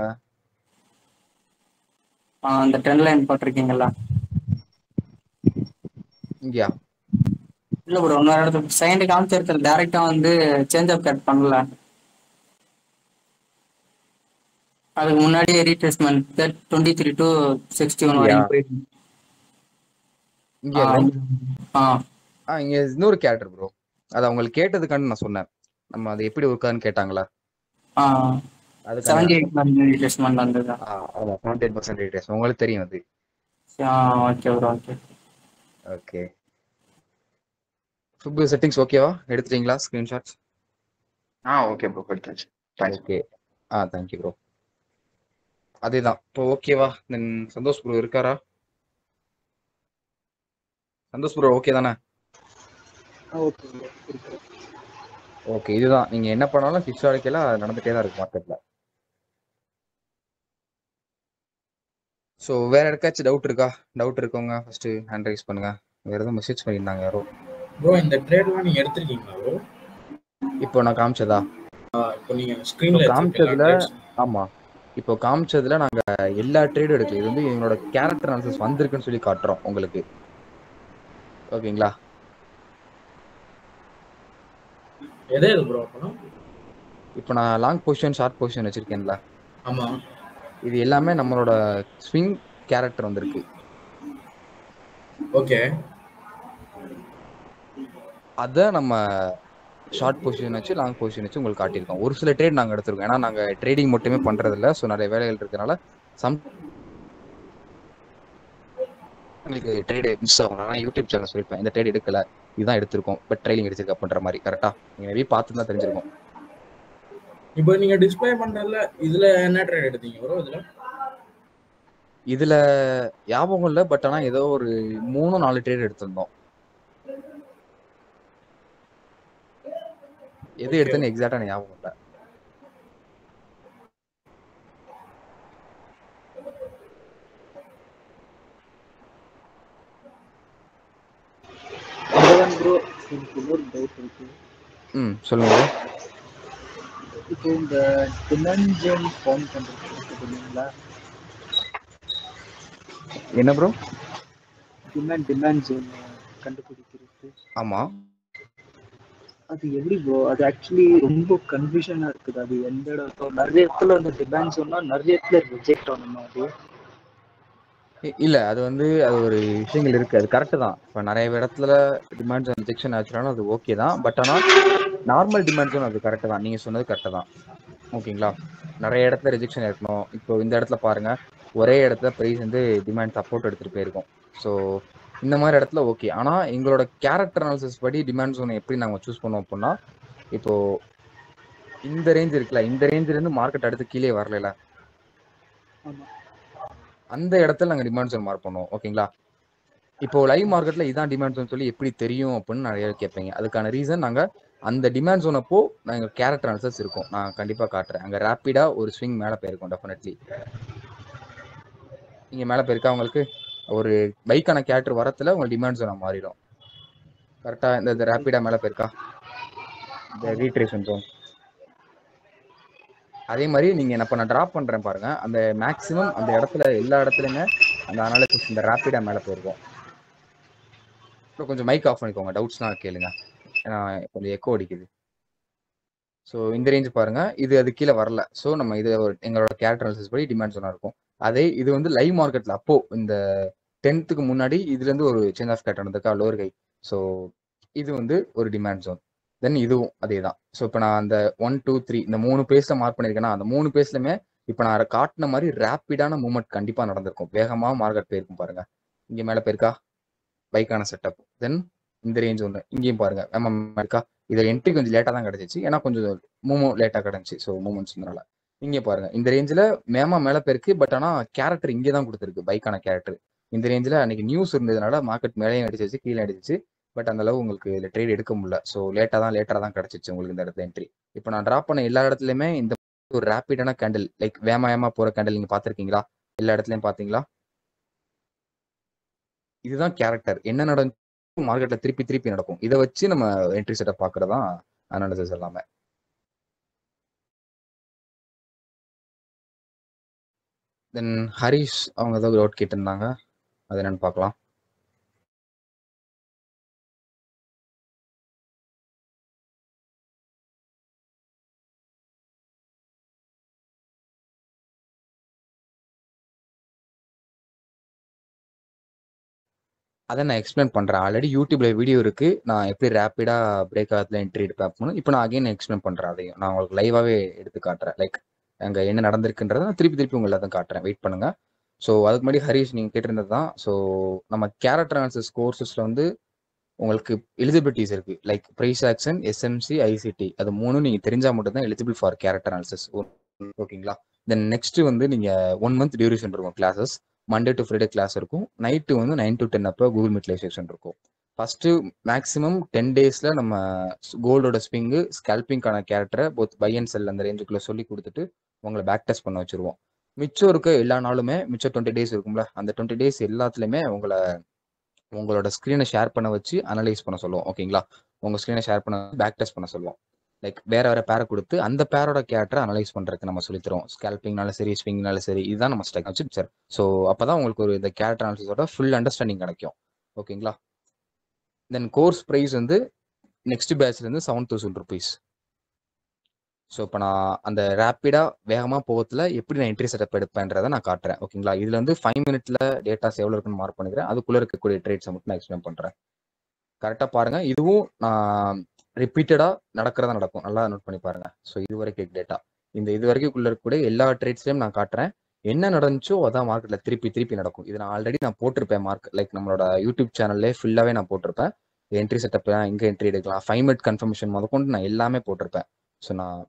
[SPEAKER 6] அந்த ட்ரெண்ட் லைன் போட்டிருக்கீங்களா?
[SPEAKER 1] இங்கேயா?
[SPEAKER 6] இல்ல ப்ரோ, இன்னொரு இடத்துல செகண்ட் காமிச்ச இடத்துல டைரக்டா வந்து சேஞ்ச் ஆஃப் கேரக்டர் பண்ணல. அதுக்கு முன்னாடியே ரீட்ரேஸ்மெண்ட் 23 to 61 வரைக்கும் போயிருக்கு.
[SPEAKER 1] இங்கேயா ப்ரோ? இங்க இன்னொரு கேரக்டர் ப்ரோ. அது அவங்களுக்கு கேட்டதுக்கான நான் சொன்னேன். நம்ம அது எப்படி ஒர்க்கான்னு கேட்டாங்களா?
[SPEAKER 6] 78% ரீட்ரேஸ்மெண்ட் வந்தது.
[SPEAKER 1] ஆமா 78% ரீட்ரேஸ். உங்களுக்கு தெரியும் அது.
[SPEAKER 6] Okay bro. Okay
[SPEAKER 1] okay. Food settings ஓகேவா? எடுத்துட்டீங்களா ஸ்கிரீன்ஷாட்ஸ்?
[SPEAKER 2] ஓகே ப்ரோ, எடுத்தாச்சு.
[SPEAKER 1] ஓகே. Thank you bro. அதேதான். இப்போ ஓகேவா? தென் சந்தோஷ் ப்ரோ இருக்காரா? சந்தோஷ் ப்ரோ ஓகே தானே?
[SPEAKER 5] ஓகே.
[SPEAKER 1] ஓகே. இதுதான் நீங்க என்ன பண்ணாலும் ஹிஸ்டாரிக்கலா நடந்துட்டே தான் இருக்கு மார்க்கெட்ல. ஸோ வேற யாருக்காச்சும் டவுட் இருக்கா? டவுட் இருக்கவங்க ஃபர்ஸ்ட் ஹேண்ட் ரைஸ் பண்ணுங்க. வேற எதுவும் மெசேஜ் பண்ணியிருந்தாங்க யாரோ?
[SPEAKER 7] ப்ரோ இந்த ட்ரேட்லாம் நீங்க எடுத்துருக்கீங்களா ப்ரோ?
[SPEAKER 1] இப்போ நான் காமிச்சதா?
[SPEAKER 7] இப்போ நீங்க ஸ்கிரீன்ல
[SPEAKER 1] காமிச்சதுல ஆமா. இப்போ காமிச்சதுல நாங்க எல்லா ட்ரேடும் எடுக்கல. இது வந்து எங்களோட கேரக்டர் அனாலிசிஸ் வந்திருக்குன்னு சொல்லி காட்டுறோம் உங்களுக்கு. ஓகேங்களா?
[SPEAKER 7] எது ப்ரோ அப்பனா?
[SPEAKER 1] இப்போ நான் லாங் பொசிஷன் ஷார்ட் பொசிஷன் வச்சிருக்கேன்ல.
[SPEAKER 7] ஆமா.
[SPEAKER 1] இது எல்லாமே நம்மளோட ஸ்விங் கேரக்டர் வந்திருக்கு.
[SPEAKER 7] ஓகே.
[SPEAKER 1] அத நம்ம ஷார்ட் பொசிஷன் வச்சு லாங் பொசிஷன் வச்சு உங்களுக்கு காட்டியிருக்கோம். ஒரு சில ட்ரேட் நாங்கள் எடுத்திருக்கோம். ஏன்னா நாங்கள் ட்ரேடிங் மட்டுமே பண்றது இல்லை. ஸோ நிறைய வேலைகள் இருக்கனால உங்களுக்கு ட்ரேட் மிஸ் ஆகும். நான் யூடியூப் சேனல் சொல்லியிருப்பேன் இந்த ட்ரேட் எடுக்கல, இதுதான் எடுத்திருக்கோம், பட் ட்ரைலிங் எடுத்திருக்க அப்படின்ற மாதிரி. கரெக்டா? நீங்க மேபி பார்த்து தான் தெரிஞ்சிருக்கும்.
[SPEAKER 7] இப்போ நீங்க டிஸ்ப்ளே பண்றதுல இதுல என்ன ட்ரேட் எடுத்தீங்க ப்ரோ?
[SPEAKER 1] இதுல ஞாபகம் இல்லை, பட் ஆனால் ஏதோ ஒரு 3-4 ட்ரேட் எடுத்திருந்தோம். எது எடுத்தேன்னு எக்ஸாக்டா ஞாபகம் இல்லை.
[SPEAKER 5] ப்ரோ எனக்கு இன்னொரு டவுட் இருக்கு.
[SPEAKER 1] சொல்லுங்க.
[SPEAKER 5] இப்போ இந்த டிமாண்ட் ஜோன் ஃபார்ம் பண்றது இல்லைங்களா?
[SPEAKER 1] என்ன ப்ரோ?
[SPEAKER 5] டிமாண்ட் ஜோன் கண்டுபிடிக்கிறது.
[SPEAKER 1] ஆமா.
[SPEAKER 5] அது எப்படி ப்ரோ? அது ஆக்சுவலி ரொம்ப கன்ஃபியூஷனா இருக்குது. அது எந்த இடத்துல நிறைய இடத்துல வந்து டிமாண்ட் சொன்னா நிறைய இடத்துல ரிஜெக்ட் ஆகணுமா அது?
[SPEAKER 1] இல்ல அது வந்து அது ஒரு விஷயங்கள் இருக்கு. அது கரெக்ட் தான். இப்ப நிறைய இடத்துல டிமாண்ட்ஸ் ரிஜெக்ஷன் ஆச்சுனாலும் அது ஓகே தான். பட் ஆனா நார்மல் டிமாண்ட்ஸும் அது கரெக்ட் தான். நீங்க சொன்னது கரெக்ட் தான். ஓகேங்களா? நிறைய இடத்துல ரிஜெக்ஷன் இருக்கணும். இப்போ இந்த இடத்துல பாருங்க, ஒரே இடத்துல பிரைஸ் வந்து டிமாண்ட் சப்போர்ட் எடுத்துட்டு போயிருக்கோம். ஸோ இந்த மாதிரி இடத்துல ஓகே. ஆனா எங்களோட கேரக்டர் அனாலிசிஸ் படி டிமாண்ட் ஜோன் எப்படி நாங்க சூஸ் பண்ணுவோம் அப்படின்னா, இப்போ இந்த ரேஞ்ச் இருக்குல்ல, இந்த ரேஞ்சில இருந்து மார்க்கெட் அடுத்து கீழே வரல,
[SPEAKER 5] ஆமா.
[SPEAKER 1] அந்த இடத்துல நாங்க டிமாண்ட் ஜோன் மார்க் பண்ணுவோம். ஓகேங்களா? இப்போ லைவ் மார்க்கெட்ல இதான் டிமாண்ட் ஜோன் சொல்லி எப்படி தெரியும் அப்படின்னு நிறைய பேர் கேட்பீங்க. அதுக்கான ரீசன் நாங்க அந்த டிமாண்ட் ஜோன் அப்போ நாங்க கேரக்டர் அனாலிசிஸ் இருக்கும். நான் கண்டிப்பா காட்டுறேன். அங்க ரேப்பிடா ஒரு ஸ்விங் மேல போயிருக்கும் டெஃபினெட்லி. நீங்க மேல போயிருக்கா உங்களுக்கு ஒரு பைக்கான கேரக்டர் வரத்துல உங்க டிமாண்ட் ஜோன் மாறிடும். கரெக்டா? இந்த ரேப்பிடா மேல போயிருக்கா இந்த ரீட்ரேஷன் ஜோன். அதே மாதிரி நீங்க இப்ப நான் டிராப் பண்றேன் பாருங்க, அந்த மேக்ஸிமம் அந்த இடத்துல எல்லா இடத்துலயுமே அந்த அனாலிசிஸ் இந்த ரேப்பிடா மேல போயிருக்கும். இப்போ கொஞ்சம் மைக் ஆஃப் பண்ணிக்கோங்க, டவுட்ஸ்னா கேளுங்க. ஏன்னா கொஞ்சம் எக்கோ அடிக்குது. ஸோ இந்த ரேஞ்ச் பாருங்க, இது அது கீழே வரல. ஸோ நம்ம இது எங்களோட கேரக்டர் அனாலிசிஸ் படி டிமாண்ட் ஜோனா இருக்கும். அதே இது வந்து லைவ் மார்க்கெட்ல அப்போ இந்த 10th முன்னாடி இதுல இருந்து ஒரு சேஞ்ச் ஆஃப் கேரக்டர் நடந்திருக்கா லோவர் கை. ஸோ இது வந்து ஒரு டிமாண்ட் ஜோன். தென் இதுவும் அதே தான். ஸோ இப்போ நான் அந்த 1 2 3 இந்த 3 பேஸ்ல மார்க் பண்ணியிருக்கேன்னா அந்த 3 பேஸ்லுமே இப்போ நான் காட்டின மாதிரி ரேப்பிடான மூவ்மெண்ட் கண்டிப்பா நடந்திருக்கும். வேகமா மார்க்கெட் போயிருக்கும் பாருங்க. இங்க மேல போயிருக்கா பைக்கான செட்டப். தென் இந்த ரேஞ்ச் ஒன்று இங்கேயும் பாருங்க இருக்கா. இதில் என்ட்ரி கொஞ்சம் லேட்டாக தான் கிடைச்சிச்சு. ஏன்னா கொஞ்சம் மூவும் லேட்டாக கிடந்துச்சு. ஸோ மூமெண்ட்ஸ்னால இங்கே பாருங்க இந்த ரேஞ்சில் மேலே போயிருக்கு. பட் ஆனால் கேரக்டர் இங்கே தான் கொடுத்துருக்கு பைக்கான கேரக்டர். இந்த ரேஞ்சில் அன்னைக்கு நியூஸ் இருந்ததுனால மார்க்கெட் மேலேயும் அடிச்சிச்சு கீழே அடிச்சிச்சு. பட் அந்த அளவு உங்களுக்கு இதில் ட்ரேட் எடுக்க முடியல. ஸோ லேட்டாக தான் கிடச்சிச்சு உங்களுக்கு இந்த இடத்துல என்ட்ரி. இப்போ நான் ட்ராப் பண்ண எல்லா இடத்துலையுமே இந்த ஒரு ரேப்பிடான கேண்டில் லைக் வேமா போகிற கேண்டில் நீங்கள் பார்த்துருக்கீங்களா? எல்லா இடத்துலையும் பார்த்தீங்களா? இதுதான் கேரக்டர். என்ன நடந்துச்சு மார்க்கெட்ல திருப்பி நடக்கும். இதை வச்சு நம்ம என்ட்ரி செட்டப் பார்க்கறதான் அனாலிசிஸ் எல்லாமே. தென் ஹரிஷ் அவங்க ஏதோ டவுட் கேட்டிருந்தாங்க, அது என்னன்னு பார்க்கலாம். அதை நான் எக்ஸ்பிளைன் பண்றேன். ஆல்ரெடி யூடியூப்ல வீடியோ இருக்கு. நான் எப்படி ரேப்பிடா பிரேக் ஆகத்துல என்ட்ரி எடுப்பேன். இப்போ நான் அகைன் எக்ஸ்பிளைன் பண்றேன். அதையும் நான் உங்களுக்கு லைவாவே எடுத்து காட்டுறேன். லைக் அங்க என்ன நடந்திருக்குன்றதை நான் திருப்பி உங்களை தான் காட்டுறேன். வெயிட் பண்ணுங்க. ஸோ அதுக்கு முன்னாடி ஹரிஷ் நீங்க கேட்டிருந்தது தான். ஸோ நம்ம கேரக்டர் அனாலிசிஸ் கோர்சஸ்ல வந்து உங்களுக்கு எலிஜிபிலிட்டிஸ் இருக்கு. Like price action, SMC, ICT அது மூணும் நீங்க தெரிஞ்சா மட்டும் தான் எலிஜிபிள் ஃபார் கேரக்டர் அனாலிசிஸ். ஓகேங்களா? தென் நெக்ஸ்ட் வந்து நீங்க 1 month டியூரேஷன் இருக்கும் classes. Monday to Friday class இருக்கும். நைட்டு வந்து 9 to 10 அப்போ கூகுள் மீட்ல செஷன் இருக்கும். ஃபர்ஸ்ட் மேக்ஸிமம் 10 daysல நம்ம கோல்டோட ஸ்விங்கு ஸ்கேல்பிங்கான கேரக்டரை போத் பை அண்ட் செல் அந்த ரேஞ்சுக்குள்ள சொல்லி கொடுத்துட்டு உங்களை பேக் டெஸ்ட் பண்ண வச்சிருவோம். மிச்சம் இருக்க எல்லா நாளுமே மிச்சம் 20 days இருக்கும்ல, அந்த 20 days எல்லாத்துலயுமே உங்களோட ஸ்க்ரீனை ஷேர் பண்ண வச்சு அனலைஸ் பண்ண சொல்லுவோம். ஓகேங்களா? உங்க ஸ்க்ரீனை ஷேர் பண்ண பேக் டெஸ்ட் பண்ண சொல்லுவோம். லைக் வேற பேரை கொடுத்து அந்த பேரோட கேரக்டரை அனலைஸ் பண்றதுக்கு நம்ம சொல்லித்தரோம். ஸ்கேல்பிங்னாலும் சரி ஸ்விங்னாலும் சரி இதுதான் நம்ம ஸ்ட்ரக்சர். ஸோ அப்பதான் உங்களுக்கு ஒரு இந்த கேரக்டர் அனாலிசிஸோட ஃபுல் அண்டர்ஸ்டாண்டிங் கிடைக்கும். ஓகேங்களா? தென் கோர்ஸ் ப்ரைஸ் வந்து நெக்ஸ்ட் பேட்ச்ல இருந்து 7,000 rupees. ஸோ இப்போ நான் அந்த ரேப்பிடா வேகமா போகத்துல எப்படி நான் என்ட்ரி செட்டப் எடுப்பேன்றதை நான் காட்டுறேன். ஓகேங்களா? இதுல வந்து 5 minutesல டேட்டாஸ் எவ்வளவு இருக்குன்னு மார்க் பண்ணிக்கிறேன். அதுக்குள்ள இருக்கக்கூடிய ட்ரேட்ஸை மட்டும் நான் எக்ஸ்பிளைன் பண்றேன். கரெக்டா பாருங்க. இதுவும் நான் ரிப்பீட்டடா நடக்கிறதா நடக்கும். நல்லா நோட் பண்ணி பாருங்க. ஸோ இது வரைக்கும் டேட்டா இது வரைக்கும் இருக்கக்கூடிய எல்லா ட்ரேட்ஸ்லயும் நான் காட்டுறேன். என்ன நடந்துச்சோ அதான் மார்க்கெட்ல திருப்பி நடக்கும். இது நான் ஆல்ரெடி போட்டிருப்பேன் மார்க். லைக் நம்மளோட யூடியூப் சேனல்லே ஃபுல்லாவே நான் போட்டிருப்பேன். என்ட்ரி செட்டப் எங்க என்ட்ரி எடுக்கலாம், 5 minute கன்ஃபர்மேஷன் முதற்கொண்டு நான் எல்லாமே போட்டிருப்பேன். ஸோ நான்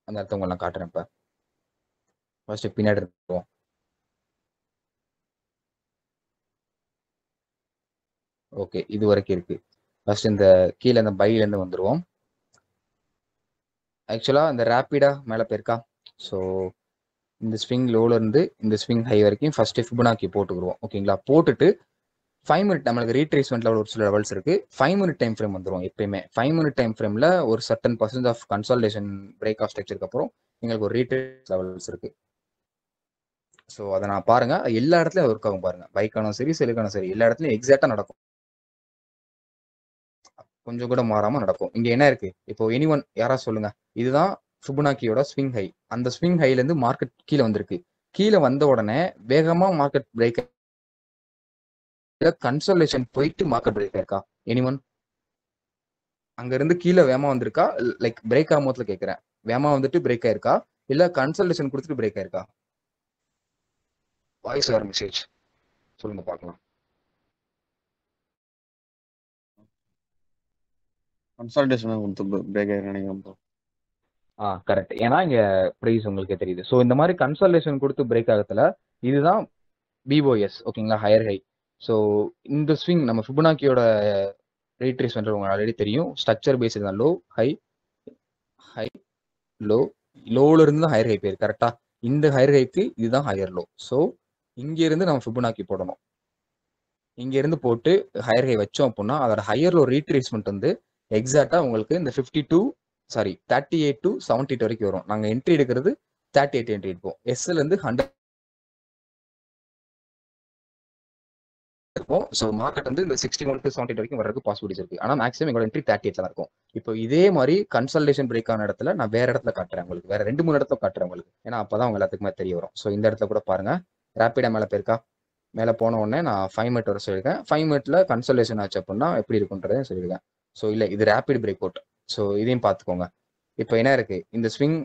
[SPEAKER 1] அந்த இடத்த உங்களுக்கு நான் காட்டுறேன். இப்போ ஃபர்ஸ்ட் பின்னாடி இருக்கும். ஓகே, இது வரைக்கும் இருக்கு. ஃபர்ஸ்ட் இந்த கீழே இந்த பைல இருந்து வந்துருவோம். ஆக்சுவலா இந்த ரேப்பிடா மேல போயிருக்கா. ஸோ இந்த ஸ்விங் லோல இருந்து இந்த ஸ்விங் ஹை வரைக்கும் ஃபர்ஸ்ட் ஃபிபனாக்கி போட்டுக்குருவோம். ஓகேங்களா? போட்டுட்டு 5 minute நம்மளுக்கு ரீட்ரேஸ்மெண்ட்ல ஒரு சில லெவல்ஸ் இருக்கு. 5 minute டைம் ஃப்ரேம் வந்துடும். எப்பயுமே 5 minute டைம் ஃப்ரேம்ல ஒரு certain % of consolidation break of ஸ்ட்ரக்சருக்கு அப்புறம் எங்களுக்கு ஒரு ரீட்ரேஸ் லெவல்ஸ் இருக்கு. ஸோ அதை நான் பாருங்க, எல்லா இடத்துலயும் ஒர்க் ஆகும் பாருங்க. பைக்கானும் சரி செல்லுக்கானும் சரி எல்லா இடத்துலயும் எக்ஸாக்டா நடக்கும். கொஞ்சம் கூட மாறாம நடக்கும். இங்க என்ன இருக்கு இப்போ எனிஒன் யாரா சொல்லுங்க. இதுதான் ஃபிபொனாக்கியோட ஸ்விங் ஹை. அந்த ஸ்விங் ஹைல இருந்து மார்க்கெட் கீழே வந்திருக்கு. கீழே வந்த உடனே வேகமா மார்க்கெட் பிரேக் கன்சல்டேஷன் போயிட்டு மார்க்கெட் பிரேக் ஆயிருக்கா எனிஒன்? அங்க இருந்து கீழே வேகமா வந்திருக்கா? லைக் பிரேக் ஆகும்போதுல கேட்கிறேன். வேகமா வந்துட்டு பிரேக் ஆயிருக்கா இல்ல கன்சல்டேஷன் கொடுத்துட்டு பிரேக் ஆயிருக்கா? வாய்ஸ் ஆர் மெசேஜ் சொல்லுங்க பார்க்கலாம்.
[SPEAKER 8] கன்சல்டேஷன் கொடுத்து பிரேக் ஆகி நினைக்கிறேன் ப்ரோ.
[SPEAKER 1] கரெக்ட். ஏன்னா இங்க பிரைஸ் உங்களுக்கே தெரியுது. ஸோ இந்த மாதிரி கன்சல்டேஷன் கொடுத்து பிரேக் ஆகத்துல இதுதான் பிஓஎஸ் ஓகேங்களா, ஹையர் ஹை. ஸோ இந்த ஸ்விங் நம்ம ஃபிபொனாக்கியோட ரீட்ரேஸ்மெண்ட் உங்களுக்கு ஆல்ரெடி தெரியும். ஸ்ட்ரக்சர் பேஸ் தான் லோ ஹை ஹை லோ, லோல இருந்து தான் ஹையர் ஹை போயிருக்கு கரெக்டா. இந்த ஹையர் ஹைக்கு இதுதான் ஹையர் லோ. ஸோ இங்க இருந்து நம்ம ஃபிபொனாக்கி போடணும். இங்க இருந்து போட்டு ஹையர் ஹை வச்சோம் அப்படின்னா அதோட ஹையர் லோ ரீட்ரேஸ்மெண்ட் வந்து எக்ஸாக்டா உங்களுக்கு இந்த 38 to 78 வரைக்கும் வரும். நாங்க என்ட்ரி எடுக்கிறது 38 என்ட்ரி எடுப்போம். எஸ்எல் இருந்து 100 இருக்கும். ஸோ மார்க்கெட் வந்து இந்த 61 to 78 வரைக்கும் வர்றதுக்கு பாசிபிலிட்டிஸ் இருக்கு. ஆனா மேக்ஸிமம் எங்களோட என்ட்ரி 38 தான் இருக்கும். இப்போ இதே மாதிரி கன்சல்டேஷன் பிரேக் ஆன இடத்துல நான் வேற இடத்துல காட்டுறேன் உங்களுக்கு, வேற 2-3 இடத்துல காட்டுறேன் உங்களுக்கு. ஏன்னா அப்பதான் உங்க எல்லாத்துக்குமே தெரிய வரும். ஸோ இந்த இடத்துல கூட பாருங்க, ரேப்பிடா மேல போயிருக்கா. மேல போன உடனே நான் 5 மினிட் வர சொல்லியிருக்கேன். 5 மினிட்ல கன்சல்டேஷன் ஆச்சு அப்படின்னா எப்படி இருக்குன்றதையும் சொல்லியிருக்கேன். ஸோ இல்ல இது ரேபிட் பிரேக் அவுட். ஸோ இதையும் பார்த்துக்கோங்க. இப்போ என்ன இருக்கு இந்த ஸ்விங்,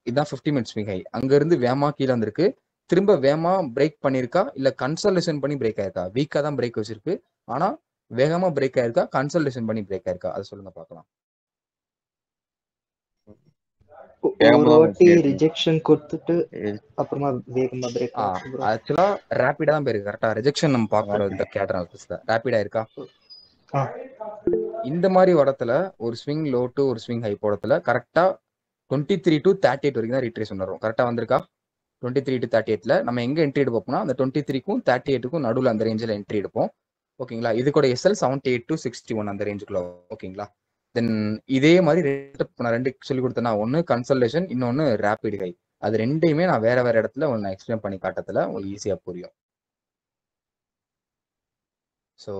[SPEAKER 1] இதுதான் 50 மினிட் ஸ்விங் ஹை. அங்க இருந்து வேமா கீழே வந்திருக்கு, திரும்ப வேகமா பிரேக் பண்ணிருக்கா இல்ல கன்சல்டேஷன் பண்ணி பிரேக் ஆயிருக்கா? வீக்கா தான் பிரேக் வச்சிருக்கு, ஆனா வேகமா பிரேக் ஆயிருக்கா கன்சல்டேஷன் பண்ணி பிரேக் ஆயிருக்கா? அதை சொல்லுங்க பார்க்கலாம்.
[SPEAKER 5] ஒரு வாட்டி ரிஜெக்ஷன் கொடுத்துட்டு அப்புறமா வேகமா பிரேக் ஆச்சு ப்ரோ.
[SPEAKER 1] ஆக்சுவலா ரேபிடா தான் போயிருக்கு கரெக்டா. ரிஜெக்ஷன் நம்ம பார்க்கறோம் இந்த கேட்டர் ரேபிடா இருக்கா. இந்த மாதிரி இடத்துல ஒரு ஸ்விங் லோ டு ஒரு ஸ்விங் ஹை போடத்துல கரெக்டா 23 to 38 வரைக்கும் தான் ரீட்ரேஷன் வரும். கரெக்டா வந்திருக்கா? 23 to 38ல நம்ம எங்க என்ட்ரி எடுப்போம்னா அந்த 23க்கும் 38க்கும் நடுவில் அந்த ரேஞ்சில் என்ட்ரி எடுப்போம். ஓகேங்களா? இது கூட எஸ்எல் 78 to 61 அந்த ரேஞ்சுக்குள்ள. ஓகேங்களா? தென் இதே மாதிரி நான் 2 சொல்லி கொடுத்தேன்னா, ஒன்னு கன்சல்டேஷன், இன்னொன்னு ரேபிட் ஹை. அது ரெண்டையுமே நான் வேற வேற இடத்துல நான் எக்ஸ்பிளைன் பண்ணி காட்டத்துல உங்களுக்கு ஈஸியா புரியும். ஸோ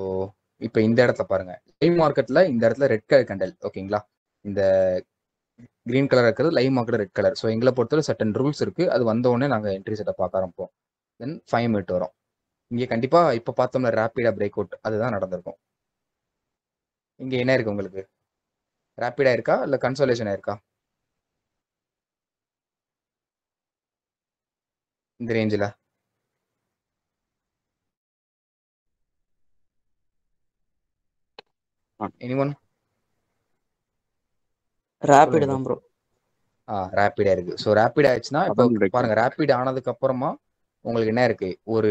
[SPEAKER 1] இப்போ இந்த இடத்துல பாருங்க, லைவ் மார்க்கெட்ல இந்த இடத்துல ரெட் கலர் கேண்டல். ஓகேங்களா? இந்த கிரீன் கலர் இருக்கிறது live market red colour. So எங்களை பொறுத்தவரை சர்டன் ரூல்ஸ் இருக்கு. அது வந்த உடனே நாங்கள் என்ட்ரி செட்டை பார்க்க ஆரம்பிப்போம். தென் 5 மினிட் வரும். இங்கே கண்டிப்பா இப்போ பார்த்தோம்னா ரேபிடா பிரேக் அவுட் அதுதான் நடந்திருக்கும். இங்க என்ன இருக்கு உங்களுக்கு? ரேபிடா இருக்கா இல்ல கன்சல்டேஷன் இருக்கா? இந்த ரேஞ்சில் எனிஒன்?
[SPEAKER 6] ரேபிட் தான் ப்ரோ.
[SPEAKER 1] ரேபிடா இருக்கு. ஸோ ரேபிட் ஆயிடுச்சுன்னா இப்போ பாருங்க, ரேபிட் ஆனதுக்கு அப்புறமா உங்களுக்கு என்ன இருக்கு? ஒரு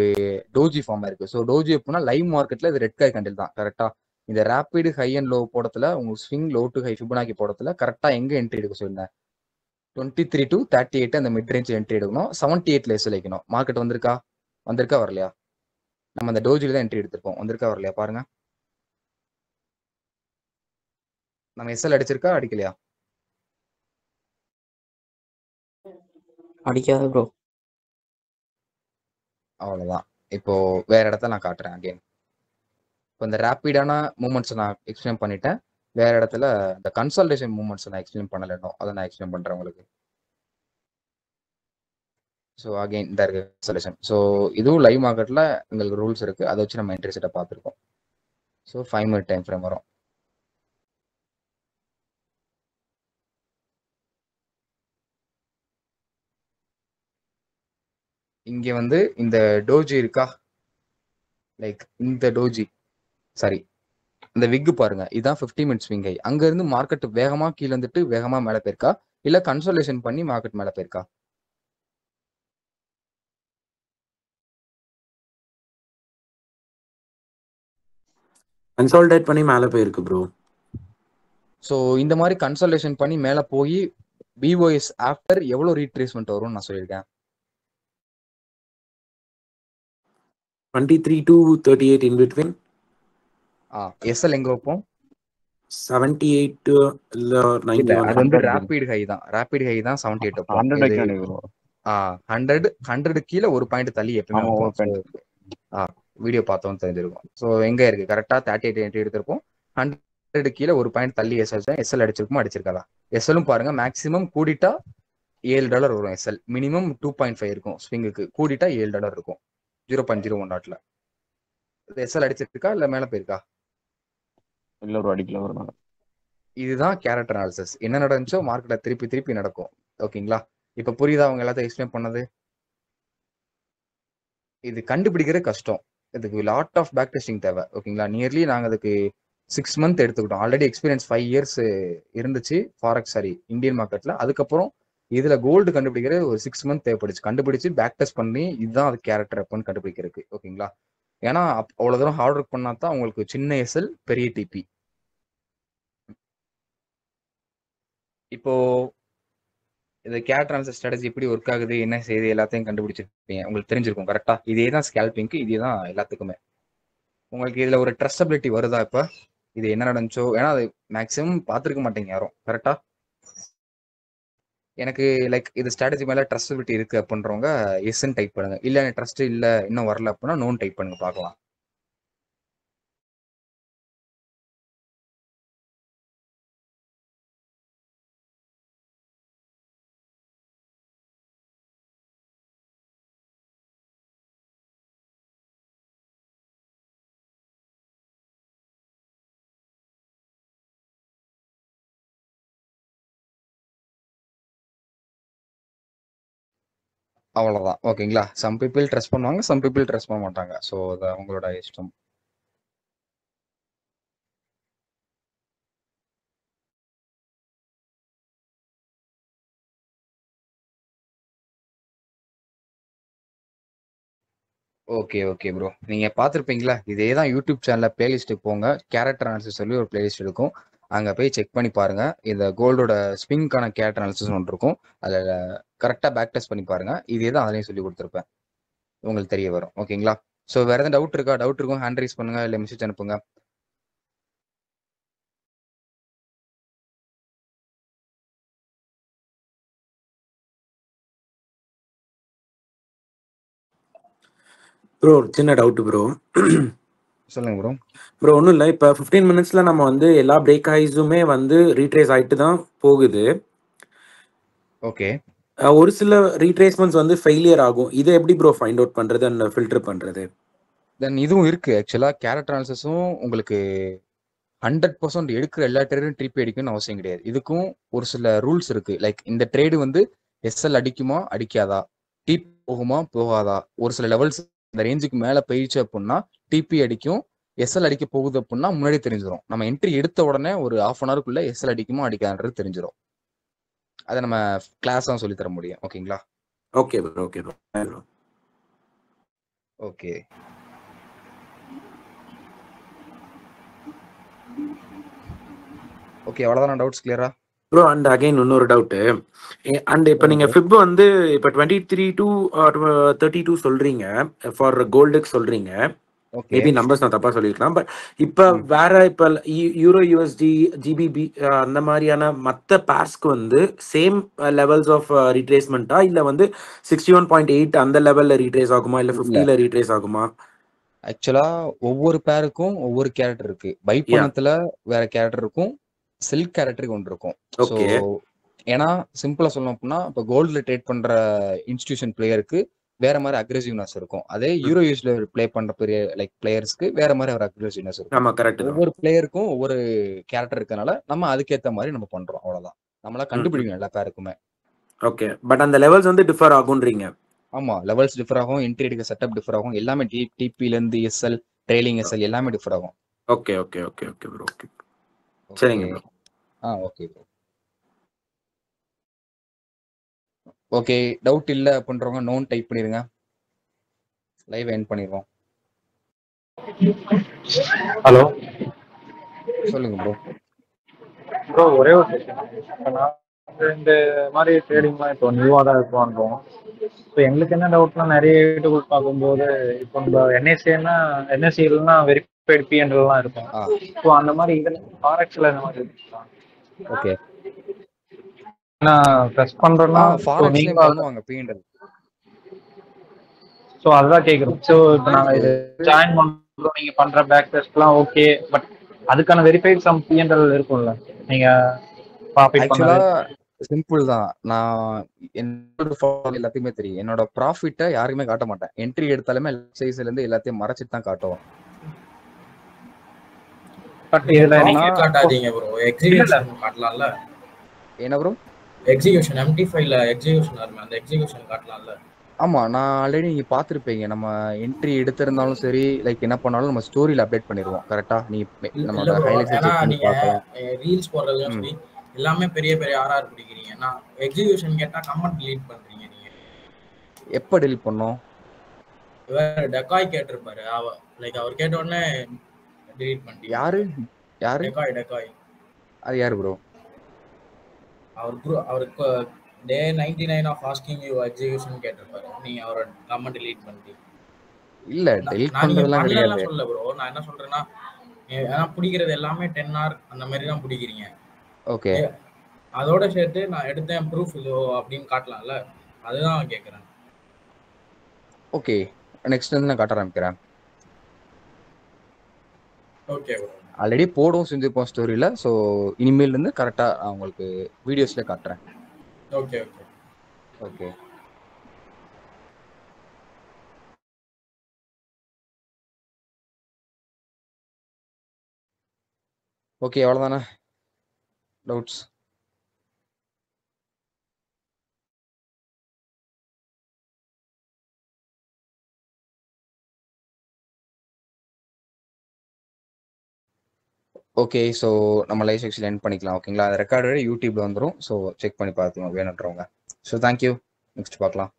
[SPEAKER 1] டோஜி ஃபார்ம் இருக்கு. ஸோ டோஜி எப்படின்னா லைவ் மார்க்கெட்ல இது ரெட் கலர் கேண்டில் தான் கரெக்டா. இந்த ரேபிட் ஹை அண்ட் லோ போடத்துல உங்களுக்கு ஸ்விங் லோ டு ஹை ஃபிபொனாக்கி போடத்துல கரெக்டா எங்க என்ட்ரி எடுக்க சொல்லுங்க? 23 to 38 அந்த மிட் ரேஞ்ச் என்ட்ரி எடுக்கணும். 78ல எஸ் வைக்கணும். மார்க்கெட் வந்திருக்கா வரலையா? நம்ம அந்த டோஜில தான் என்ட்ரி எடுத்திருப்போம். வந்திருக்கா வரலையா பாருங்க. நம்ம எஸ்எல் அடிச்சிருக்கா அடிக்கலையா?
[SPEAKER 6] அடிக்காத ப்ரோ.
[SPEAKER 1] அவ்வளவுதான். இப்போ வேற இடத்த நான் காட்டுறேன் அகைன். இப்போ இந்த ரேபிடான மூமெண்ட்ஸ் நான் எக்ஸ்பிளைன் பண்ணிட்டேன். வேற இடத்துல இந்த கன்சல்டேஷன் மூமெண்ட்ஸ் நான் எக்ஸ்பிளைன் பண்ணல இன்னும். அதை நான் எக்ஸ்பிளைன் பண்றேன் உங்களுக்கு. ஸோ அகைன் இந்த இருக்கு கன்சல்டேஷன். ஸோ இதுவும் லைவ் மார்க்கெட்ல எங்களுக்கு ரூல்ஸ் இருக்கு. அதை வச்சு நம்ம என்ட்ரி செட்டை பார்த்துருக்கோம். ஸோ 5 மினிட் டைம் ஃப்ரேம் வரும். இங்க வந்து இந்த டோஜி இருக்கா, லைக் இந்த டோஜி சாரி இந்த விக் பாருங்க, இதுதான் 50 மினிட்ஸ் ஸ்விங் ஹை. அங்க இருந்து மார்க்கெட் வேகமா கீழே வந்துட்டு வேகமா மேல போயிருக்கா இல்ல கன்சல்டேஷன் பண்ணி மார்க்கெட் மேல போயிருக்கா?
[SPEAKER 9] கன்சாலிடேட் பண்ணி மேல போயிருக்கு ப்ரோ.
[SPEAKER 1] ஸோ இந்த மாதிரி கன்சல்டேஷன் பண்ணி மேல போய் பிஓஎஸ் ஆஃப்டர் எவ்வளவு ரீட்ரேஸ்மெண்ட் வரும்னு நான் சொல்லியிருக்கேன்.
[SPEAKER 9] 23 to 38 in between.
[SPEAKER 1] எஸ்எல் எங்க வைப்போம்?
[SPEAKER 9] 78 இல்ல 91.
[SPEAKER 1] அது வந்து ரேபிட் ஹை தான். ரேபிட் ஹை தான் 78 வைப்போம். 100 கீழே ஒரு பாயிண்ட் தள்ளி எப்பவுமே வீடியோ பார்த்தோம் தெரிஞ்சிருக்கும். ஸோ எங்க இருக்கு கரெக்டா 38 என்ட்ரி எடுத்திருப்போம். 100 100 கீழே ஒரு பாயிண்ட் தள்ளி எஸ்எல் அடிச்சிருக்குமா அடிச்சிருக்காதா? எஸ்எல்லும் பாருங்க, மேக்ஸிமம் கூடிட்டா $7 வரும். எஸ்எல் மினிமம் 2.5 இருக்கும். ஸ்விங்குக்கு கூடிட்டா $7 இருக்கும். 0.01 டாட்ல எஸ்எல் அடிச்சிருக்கா இல்ல மேல போயிருக்கா?
[SPEAKER 8] இல்ல ஒரு அடிக்கல ஒரு நாள்.
[SPEAKER 1] இதுதான் கேரக்டர் அனாலிசிஸ். என்ன நடந்துச்சோ மார்க்கெட்ல திருப்பி திருப்பி நடக்கும். ஓகேங்களா? இப்ப புரியுதா அவங்க எல்லாத்தையும் எக்ஸ்பிளைன் பண்ணது? இது கண்டுபிடிக்கிற கஷ்டம். இதுக்கு லாட் ஆஃப் பேக் டெஸ்டிங் தேவை. ஓகேங்களா? நியர்லி நாங்க அதுக்கு 6 மந்த் எடுத்துக்கிட்டோம். ஆல்ரெடி எக்ஸ்பீரியன்ஸ் 5 இயர்ஸ் இருந்துச்சு ஃபாரெக்ஸ் இந்தியன் மார்க்கெட்ல. அதுக்கப்புறம் இதுல கோல்டு கண்டுபிடிக்கிற ஒரு 6 மந்த் தேவைப்படுச்சு. கண்டுபிடிச்சு பேக் டெஸ்ட் பண்ணி இதுதான் அது கேரக்டர் அப்படின்னு கண்டுபிடிக்கிறதுக்கு. ஓகேங்களா? ஏன்னா அவ்வளவு தூரம் ஹார்ட் ஒர்க் பண்ணா தான் உங்களுக்கு சின்ன எஸ்எல் பெரிய டிபி. இப்போ இது கேரக்டர் அனாலிசிஸ் ஸ்ட்ராட்டஜி எப்படி ஒர்க் ஆகுது, என்ன செய்யுது, எல்லாத்தையும் கண்டுபிடிச்சிருப்பீங்க. உங்களுக்கு தெரிஞ்சிருக்கும் கரெக்டா? இதே தான் ஸ்கேல்பிங்க்கு, இதே தான் எல்லாத்துக்குமே. உங்களுக்கு இதுல ஒரு ட்ரஸ்டபிலிட்டி வருதா? இப்ப இது என்ன நடந்துச்சோ, ஏன்னா அது மேக்ஸிமம் பார்த்துருக்க மாட்டீங்க யாரும். கரெக்டா? எனக்கு லைக் இது ஸ்ட்ராட்டஜி மேல ட்ரஸ்டபிலிட்டி இருக்கு அப்படின்றவங்க எஸ்ன்னு டைப் பண்ணுங்க. இல்ல எனக்கு ட்ரஸ்ட் இல்ல இன்னும் வரல அப்படின்னா நோன் டைப் பண்ணுங்க பார்க்கலாம். அவ்வளவுதான். ஓகேங்களா? சம் பீப்புள் ட்ரஸ்ட் பண்ணுவாங்க, சம் பீப்புள் ட்ரஸ்ட் பண்ண மாட்டாங்க. ஸோ அது அவங்களோட இஷ்டம். ஓகே ஓகே ப்ரோ, நீங்க பார்த்துருப்பீங்களா? இதே தான் யூடியூப் சேனல்ல பிளேலிஸ்ட்டுக்கு போங்க. கேரக்டர் அனாலிசிஸ் சொல்லி ஒரு பிளேலிஸ்ட் இருக்கும். அங்கே போய் செக் பண்ணி பாருங்க. இந்த கோல்டோட ஸ்விங்கான கேரக்டர் அனாலிசிஸ் ஒன்று இருக்கும். அதில் கரெக்டாக பேக் டெஸ்ட் பண்ணி பாருங்க. இதே தான் அதுலேயும் சொல்லி கொடுத்துருப்பேன். உங்களுக்கு தெரிய வரும். ஓகேங்களா? ஸோ வேற எதாவது டவுட் இருக்கா? டவுட் இருக்கும் ஹேண்ட் ரைஸ் பண்ணுங்க, இல்லை மெசேஜ் அனுப்புங்க.
[SPEAKER 9] ப்ரோ ஒரு சின்ன டவுட் ப்ரோ.
[SPEAKER 1] சொல்லுங்க ப்ரோ.
[SPEAKER 9] ப்ரோ ஒன்றும் இல்லை, இப்போ 15 மினிட்ஸ்ல நம்ம வந்து எல்லா பிரேக் ஐஸுமே வந்து ரீட்ரேஸ் ஆகிட்டு தான் போகுது.
[SPEAKER 1] ஓகே.
[SPEAKER 9] ஒரு சில ரீட்ரேஸ்மெண்ட்ஸ் வந்து ஃபெயிலியர் ஆகும். இதை எப்படி ப்ரோ ஃபைண்ட் அவுட் பண்றது அண்ட் ஃபில்டர் பண்றது?
[SPEAKER 1] தென் இதுவும் இருக்கு. ஆக்சுவலா கேரக்டர் அனாலிசிஸும் உங்களுக்கு 100% எடுக்கிற எல்லா ட்ரேடும் டிபி அடிக்கும்னு அவசியம் கிடையாது. இதுக்கும் ஒரு சில ரூல்ஸ் இருக்கு. லைக் இந்த ட்ரேடு வந்து எஸ்எல் அடிக்குமா அடிக்காதா, டிபி போகுமா போகாதா, ஒரு சில லெவல்ஸ் இந்த ரேஞ்சுக்கு மேல போயிடுச்சு அப்படின்னா டிபி அடிக்கும். எஸ்எல் அடிக்க போகுது அப்படின்னா முன்னாடி தெரிஞ்சிடும். நம்ம என்ட்ரி எடுத்த உடனே ஒரு 1/2 an hourக்குள்ள எஸ்எல் அடிக்குமா அடிக்காதுன்றது தெரிஞ்சிடும். அதை நம்ம கிளாஸ் தான் சொல்லி தர முடியும். ஓகேங்களா?
[SPEAKER 9] Okay bro. Okay bro.
[SPEAKER 1] Okay. Okay, அவ்வளவுதான். டவுட்ஸ் கிளியரா
[SPEAKER 9] ப்ரோ? அண்ட் அகைன் இன்னொரு டவுட்டு. அண்ட் இப்போ நீங்கள் ஃபிப் வந்து இப்போ 23 to 32 சொல்றீங்க ஃபார் கோல்டுக்கு சொல்றீங்க. மேபி நம்பர்ஸ் நான் தப்பா சொல்லிருக்கலாம். பட் இப்போ வேற இப்போ யூரோ யூஎஸ்டி ஜிபிபி அந்த மாதிரியான மற்ற பேர்ஸ்க்கு வந்து சேம் லெவல்ஸ் ஆஃப் ரீட்ரேஸ்மெண்ட்டா, இல்லை வந்து 61.8 அந்த லெவல்ல ரீட்ரேஸ் ஆகுமா, இல்லை 50ல ரீட்ரேஸ் ஆகுமா?
[SPEAKER 1] ஆக்சுவலா ஒவ்வொரு பேருக்கும் ஒவ்வொரு கேரக்டர் இருக்கு. பை பண்ணத்துல வேற கேரக்டர் இருக்கும், சில்க் கேரக்டருக்கு ஒன்று இருக்கும். ஸோ ஏன்னா சிம்பிளா சொல்லணும் அப்படின்னா இப்போ கோல்டுல ட்ரேட் பண்ற இன்ஸ்டிடியூஷன் பிளேயருக்கு வேற மாதிரி அக்ரெசிவ்னஸ் இருக்கும். அதே யூரோ யூஎஸ்ல பிளே பண்ற பெரிய லைக் பிளேயர்ஸ்க்கு வேற மாதிரி ஒரு அக்ரெசிவ்னஸ் இருக்கும். ஒவ்வொரு பிளேயருக்கும் ஒவ்வொரு கேரக்டர் இருக்கனால நம்ம அதுக்கேற்ற மாதிரி நம்ம பண்றோம். அவ்வளவுதான். நம்மளா கண்டுபிடிக்கணும் எல்லா பேருக்குமே.
[SPEAKER 9] ஓகே. பட் அந்த லெவல்ஸ் வந்து டிஃபர் ஆகும்ன்றீங்க?
[SPEAKER 1] ஆமா, லெவல்ஸ் டிஃபர் ஆகும், என்ட்ரி எடுக்க செட்டப் டிஃபர் ஆகும், எல்லாமே டிபில இருந்து எஸ்எல் ட்ரெயிலிங் எஸ்எல் எல்லாமே டிஃபர் ஆகும்.
[SPEAKER 9] Okay okay okay okay bro. Okay சரிங்க bro.
[SPEAKER 1] Okay bro. Okay, doubt இல்ல அப்படின்றவங்க நோன் டைப் பண்ணிருங்க. லைவ் எண்ட் பண்ணிடுவோம்.
[SPEAKER 10] ஹலோ,
[SPEAKER 1] சொல்லுங்க ப்ரோ.
[SPEAKER 10] ப்ரோ ஒரே ஒரு விஷயம். நான் இந்த மாதிரி ட்ரேடிங்லாம் இப்போ நியூவாக தான் பண்ணுறோம். ஸோ எங்களுக்கு என்ன டவுட்னா, நிறைய யூடியூப் பார்க்கும்போது இப்போ நம்ம என்எஸ்சின்னா என்எஸ்சிலாம் வெரிஃபைடு பிஎன்எல்லாம் இருக்கும். ஸோ அந்த மாதிரி இதில் ஃபாரெக்ஸில் இந்த மாதிரி இருக்குங்களா?
[SPEAKER 1] ஓகே.
[SPEAKER 10] நான் ப்ரெஸ் பண்ணுறேன்னா
[SPEAKER 1] ஃபாரெக்ஸ்லயும் பண்ணுவாங்க பிஎன்எல்.
[SPEAKER 10] ஸோ அதுதான் கேட்குறோம். ஸோ இப்போ நாங்கள் இது ஜாயின் பண்ணுறோம், நீங்கள் பண்ணுற பேக் டெஸ்ட்லாம் ஓகே. பட் அதுக்கான வெரிஃபைட் சம் பிஎன்எல் இருக்கும்ல நீங்க ப்ராஃபிட்
[SPEAKER 1] ஆக்சுவலா
[SPEAKER 10] பண்ணது.
[SPEAKER 1] சிம்பிள் தான். நான் என்னோட எல்லாத்தையுமே தெரியும். என்னோட ப்ராஃபிட்டை யாருக்குமே காட்ட மாட்டேன். என்ட்ரி எடுத்தாலுமே சைஸ்ல இருந்து எல்லாத்தையும் மறைச்சிட்டு தான் காட்டுவோம்.
[SPEAKER 10] பட் இதுல என்ன
[SPEAKER 7] காட்டாதீங்க ப்ரோ, எக்ஸிகியூஷன் காட்டலாம்ல.
[SPEAKER 1] என்ன ப்ரோ?
[SPEAKER 7] எக்ஸிகியூஷன் MT5ல எக்ஸிகியூஷன் ஆர்ம அந்த எக்ஸிகியூஷன் காட்டலாம்ல.
[SPEAKER 1] ஆமா, நான் ஆல்ரெடி நீங்க பாத்துருப்பீங்க. நம்ம என்ட்ரி எடுத்திருந்தாலும் சரி, லைக் என்ன பண்ணாலும் நம்ம ஸ்டோரியில அப்டேட் பண்ணிடுவோம். கரெக்டா? நீ நம்மளோட ஹைலைட்ஸ் செக் பண்ணி பார்க்கலாம்.
[SPEAKER 7] ரீல்ஸ் போடுறதுல சரி எல்லாமே பெரிய பெரிய ஆர்ஆர் பிடிக்கிறீங்க. நான் எக்ஸிகியூஷன் கேட்டா கமெண்ட் delete பண்றீங்க நீங்க.
[SPEAKER 1] எப்ப delete பண்ணோம்?
[SPEAKER 7] இவர் டெக்காய் கேட்டிருப்பாரு. லைக் அவர் கேட்ட உடனே delete பண்ணிட்டீங்க.
[SPEAKER 1] யாரு
[SPEAKER 7] டெக்காய்
[SPEAKER 1] அது யாரு ப்ரோ?
[SPEAKER 7] அவருக்கு டே 99 ஆஃப் ஆஸ்கிங் யூ எக்ஸிகியூஷன் கேட்டிருப்பாரு. நீங்க அவரோட கமெண்ட் delete பண்ணிட்டீங்க.
[SPEAKER 1] இல்ல delete பண்றதெல்லாம் கிடையாது.
[SPEAKER 7] சொல்ல ப்ரோ, நான் என்ன சொல்றேன்னா ஏன்னா பிடிக்கிறது எல்லாமே 10 hour அந்த மாதிரி தான் பிடிக்கிறீங்க.
[SPEAKER 1] ஓகே,
[SPEAKER 7] அதோட சேர்த்து நான் எடுத்தேன் ப்ரூஃப் இதோ அப்படின்னு காட்டலாம்ல, அதுதான் கேட்குறேன்.
[SPEAKER 1] ஓகே, நெக்ஸ்ட் வந்து நான் காட்ட ஆரம்பிக்கிறேன்.
[SPEAKER 7] ஓகே ப்ரோ,
[SPEAKER 1] ஆல்ரெடி போடும் செஞ்சிருப்போம் ஸ்டோரியில. ஸோ இனிமேல் இருந்து கரெக்டா உங்களுக்கு வீடியோஸ்ல காட்டுறேன்.
[SPEAKER 7] Okay okay
[SPEAKER 1] okay. ஓகே, அவ்வளோதானே? டவுட்ஸ்? ஓகே, ஸோ நம்ம லைவ் செக்ஷன் எண்ட் பண்ணிக்கலாம். ஓகேங்களா? அது ரெக்கார்டு யூடியூப்ல வந்துடும். ஸோ செக் பண்ணி பார்த்துக்கோங்க வேணுன்றவங்க. So thank you. நெக்ஸ்ட் பார்க்கலாம்.